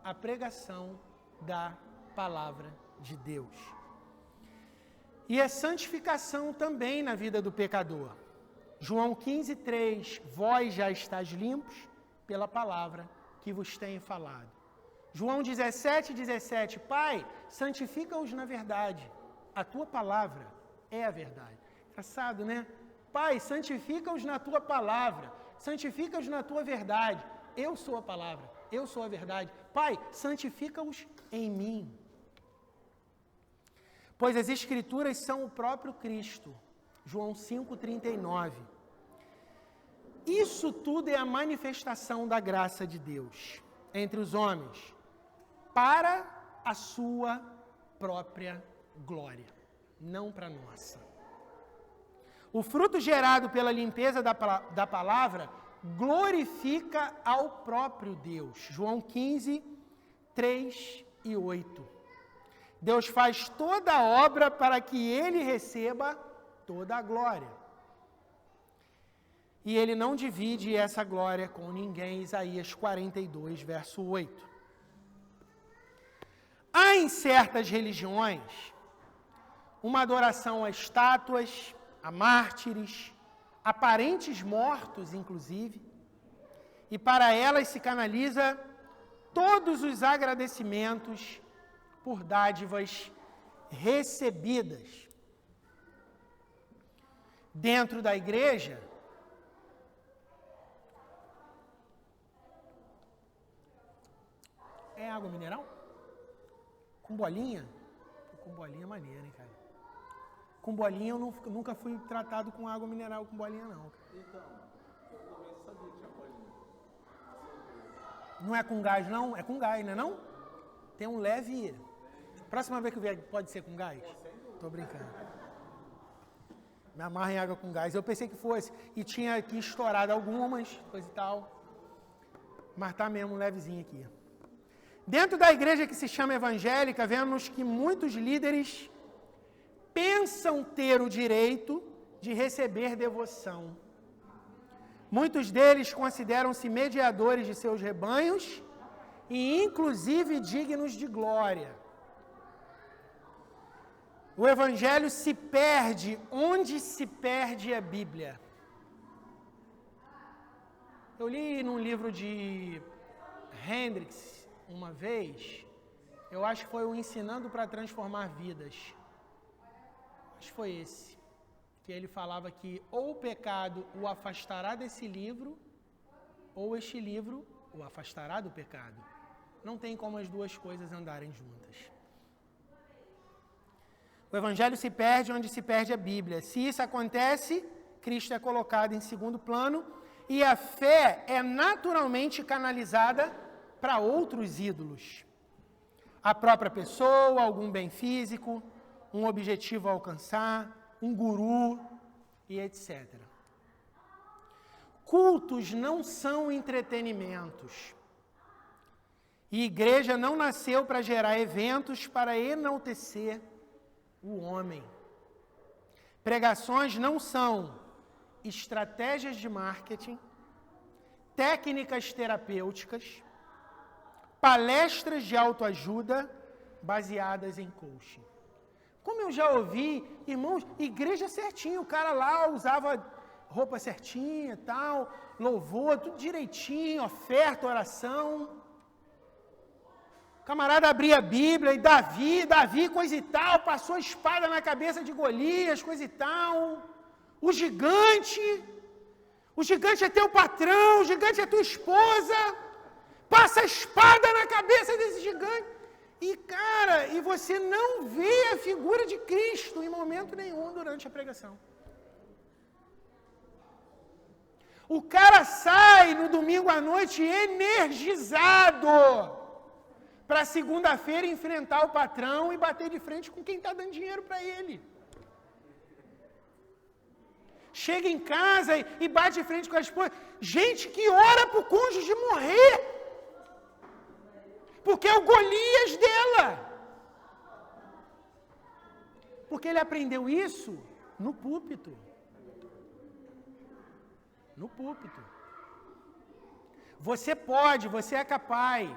a pregação da palavra de Deus. E a santificação também na vida do pecador. João 15, 3. Vós já estáis limpos pela palavra que vos tenho falado. João 17, 17. Pai, santifica-os na verdade. A tua palavra é a verdade. Engraçado, né? Pai, santifica-os na tua palavra, santifica-os na tua verdade. Eu sou a palavra, eu sou a verdade. Pai, santifica-os em mim. Pois as Escrituras são o próprio Cristo. João 5,39. Isso tudo é a manifestação da graça de Deus entre os homens, para a sua própria glória, não para a nossa. O fruto gerado pela limpeza da palavra glorifica ao próprio Deus. João 15, 3 e 8. Deus faz toda a obra para que Ele receba toda a glória. E Ele não divide essa glória com ninguém. Isaías 42, verso 8. Há em certas religiões uma adoração a estátuas, a mártires, a parentes mortos, inclusive, e para elas se canaliza todos os agradecimentos por dádivas recebidas. Dentro da igreja, é água mineral? Com bolinha? Com bolinha é maneiro, hein, cara? Com bolinha eu nunca fui tratado com água mineral com bolinha, não. Então, eu também sabia que tinha bolinha. Não é com gás, não? É com gás, não é não? Tem um leve... Próxima vez que eu vier, pode ser com gás? Tô brincando. Me amarra em água com gás. Eu pensei que fosse. E tinha aqui estourado algumas, coisa e tal. Mas tá mesmo levezinho aqui. Dentro da igreja que se chama evangélica, vemos que muitos líderes pensam ter o direito de receber devoção. Muitos deles consideram-se mediadores de seus rebanhos e, inclusive, dignos de glória. O evangelho se perde onde se perde a Bíblia. Eu li num livro de Hendricks uma vez, eu acho que foi o Ensinando para Transformar Vidas. Acho que foi esse. Que ele falava que ou o pecado o afastará desse livro, ou este livro o afastará do pecado. Não tem como as duas coisas andarem juntas. O evangelho se perde onde se perde a Bíblia. Se isso acontece, Cristo é colocado em segundo plano e a fé é naturalmente canalizada para outros ídolos. A própria pessoa, algum bem físico, um objetivo a alcançar, um guru e etc. Cultos não são entretenimentos. E igreja não nasceu para gerar eventos para enaltecer o homem. Pregações não são estratégias de marketing, técnicas terapêuticas, palestras de autoajuda baseadas em coaching. Como eu já ouvi, irmãos, igreja certinho, o cara lá usava roupa certinha, tal, louvor, tudo direitinho, oferta, oração. O camarada abria a Bíblia e Davi, coisa e tal, passou a espada na cabeça de Golias, coisa e tal. O gigante é teu patrão, o gigante é tua esposa, passa a espada na cabeça desse gigante. E, cara, e você não vê a figura de Cristo em momento nenhum durante a pregação. O cara sai no domingo à noite energizado para segunda-feira enfrentar o patrão e bater de frente com quem está dando dinheiro para ele. Chega em casa e bate de frente com a esposa. Gente que ora para o cônjuge morrer. Porque é o Golias dela. Porque ele aprendeu isso no púlpito. No púlpito. Você pode, você é capaz.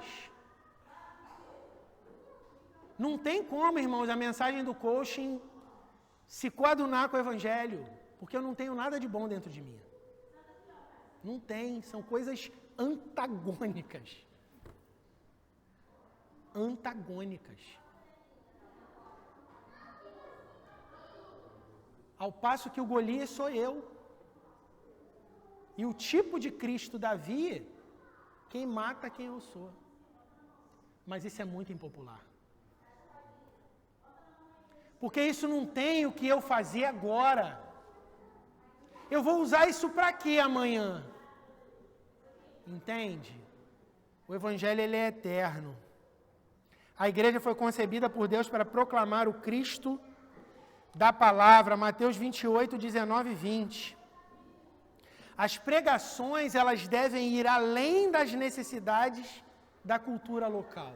Não tem como, irmãos, a mensagem do coaching se coadunar com o evangelho. Porque eu não tenho nada de bom dentro de mim. Não tem, são coisas antagônicas. Antagônicas. Ao passo que o Golias sou eu. E o tipo de Cristo Davi, quem mata quem eu sou. Mas isso é muito impopular. Porque isso não tem o que eu fazer agora. Eu vou usar isso para quê amanhã? Entende? O evangelho ele é eterno. A igreja foi concebida por Deus para proclamar o Cristo da palavra, Mateus 28, 19 e 20. As pregações, elas devem ir além das necessidades da cultura local.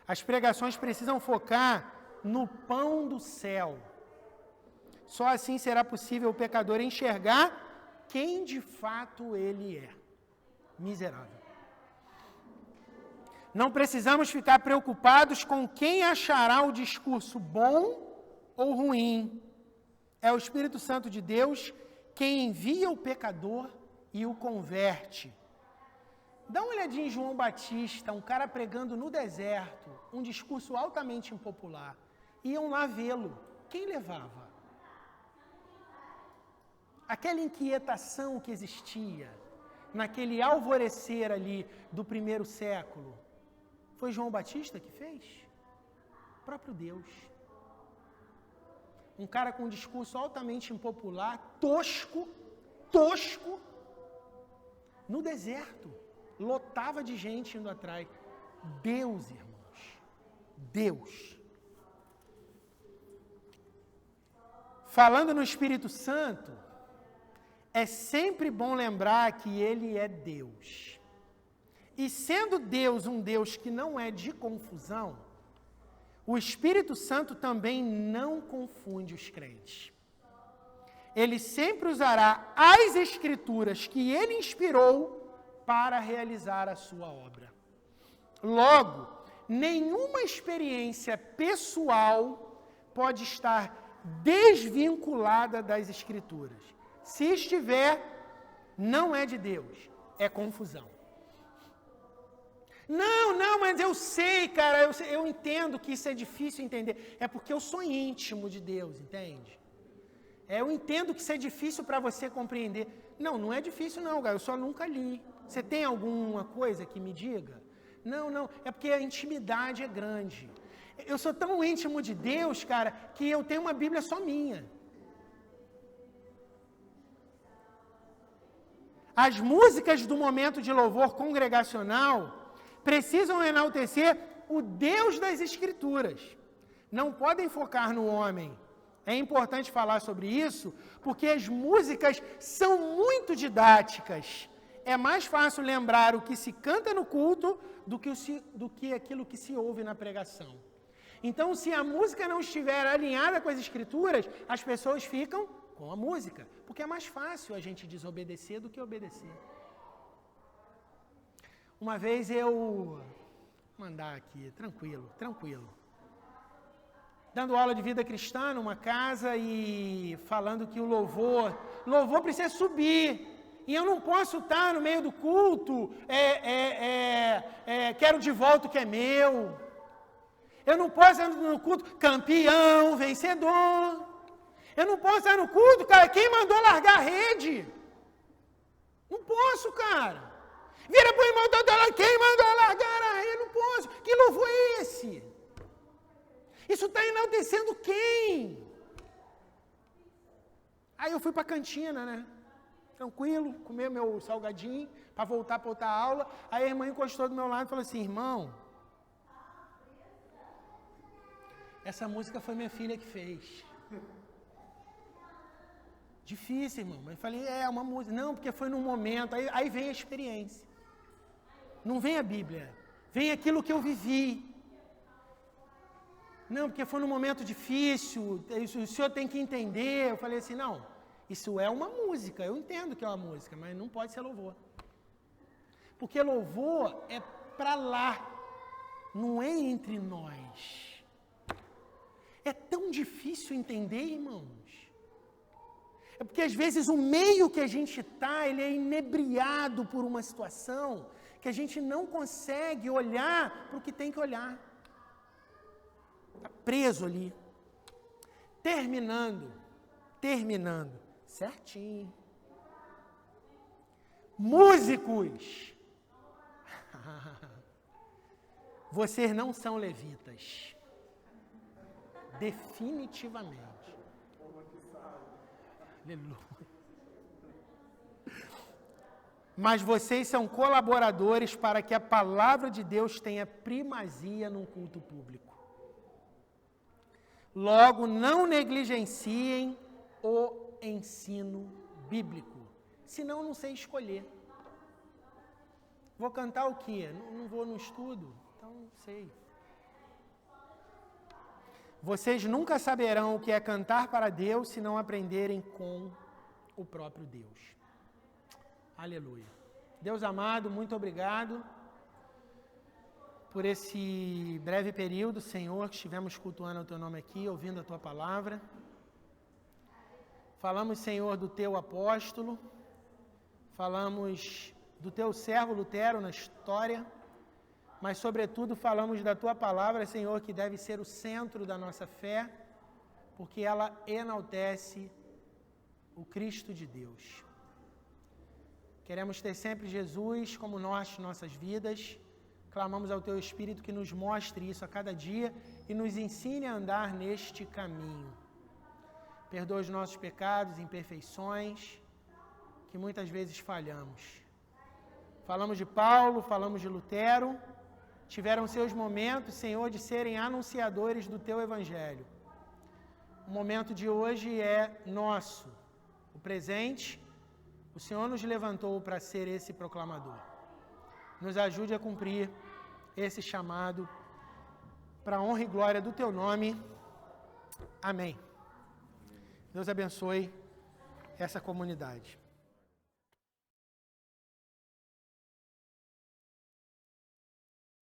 As pregações precisam focar no pão do céu. Só assim será possível o pecador enxergar quem de fato ele é. Miserável. Não precisamos ficar preocupados com quem achará o discurso bom ou ruim. É o Espírito Santo de Deus quem envia o pecador e o converte. Dá uma olhadinha em João Batista, um cara pregando no deserto, um discurso altamente impopular. iam lá vê-lo. Quem levava? Aquela inquietação que existia naquele alvorecer ali do primeiro século, foi João Batista que fez? O próprio Deus. Um cara com um discurso altamente impopular, tosco, no deserto, lotava de gente indo atrás. Deus, irmãos, Deus. Falando no Espírito Santo, é sempre bom lembrar que Ele é Deus. E sendo Deus um Deus que não é de confusão, o Espírito Santo também não confunde os crentes. Ele sempre usará as Escrituras que Ele inspirou para realizar a sua obra. Logo, nenhuma experiência pessoal pode estar desvinculada das Escrituras. Se estiver, não é de Deus, é confusão. Não, mas eu sei, cara, eu entendo que isso é difícil entender. É porque eu sou íntimo de Deus, entende? Eu entendo que isso é difícil para você compreender. Não é difícil não, cara, eu só nunca li. Você tem alguma coisa que me diga? Não, é porque a intimidade é grande. Eu sou tão íntimo de Deus, cara, que eu tenho uma Bíblia só minha. As músicas do momento de louvor congregacional precisam enaltecer o Deus das Escrituras. Não podem focar no homem. É importante falar sobre isso, porque as músicas são muito didáticas. É mais fácil lembrar o que se canta no culto do que aquilo que se ouve na pregação. Então, se a música não estiver alinhada com as Escrituras, as pessoas ficam com a música, porque é mais fácil a gente desobedecer do que obedecer. Uma vez eu... Vou mandar aqui, tranquilo. Dando aula de vida cristã numa casa e falando que o louvor precisa subir. E eu não posso estar no meio do culto, quero de volta o que é meu. Eu não posso estar no culto, campeão, vencedor. Eu não posso estar no culto, cara, quem mandou largar a rede? Não posso, cara. Vira para o irmão, quem mandou largar a rede? Não posso. Que louvor é esse? Isso está enaltecendo quem? Aí eu fui para a cantina, né? Tranquilo, comer meu salgadinho, para voltar para outra aula. Aí a irmã encostou do meu lado e falou assim, irmão, essa música foi minha filha que fez. Difícil, irmão. Mas eu falei, uma música. Não, porque foi num momento. Aí vem a experiência. Não vem a Bíblia. Vem aquilo que eu vivi. Não, porque foi num momento difícil. O senhor tem que entender. Eu falei assim, não. Isso é uma música. Eu entendo que é uma música, mas não pode ser louvor. Porque louvor é para lá. Não é entre nós. É tão difícil entender, irmãos. É porque às vezes o meio que a gente está, ele é inebriado por uma situação que a gente não consegue olhar para o que tem que olhar. Está preso ali. Terminando. Certinho. Músicos. Vocês não são levitas. Definitivamente. Aleluia. Mas vocês são colaboradores para que a palavra de Deus tenha primazia num culto público. Logo, não negligenciem o ensino bíblico, senão não sei escolher. Vou cantar o quê? Não vou no estudo? Então, não sei. Vocês nunca saberão o que é cantar para Deus se não aprenderem com o próprio Deus. Aleluia. Deus amado, muito obrigado por esse breve período, Senhor, que estivemos cultuando o Teu nome aqui, ouvindo a Tua palavra. Falamos, Senhor, do Teu apóstolo, falamos do Teu servo Lutero na história, mas sobretudo falamos da Tua palavra, Senhor, que deve ser o centro da nossa fé, porque ela enaltece o Cristo de Deus. Queremos ter sempre Jesus como norte em nossas vidas. Clamamos ao Teu Espírito que nos mostre isso a cada dia e nos ensine a andar neste caminho. Perdoa os nossos pecados, imperfeições, que muitas vezes falhamos. Falamos de Paulo, falamos de Lutero, tiveram seus momentos, Senhor, de serem anunciadores do Teu Evangelho. O momento de hoje é nosso, o presente. O Senhor nos levantou para ser esse proclamador. Nos ajude a cumprir esse chamado para a honra e glória do Teu nome. Amém. Deus abençoe essa comunidade.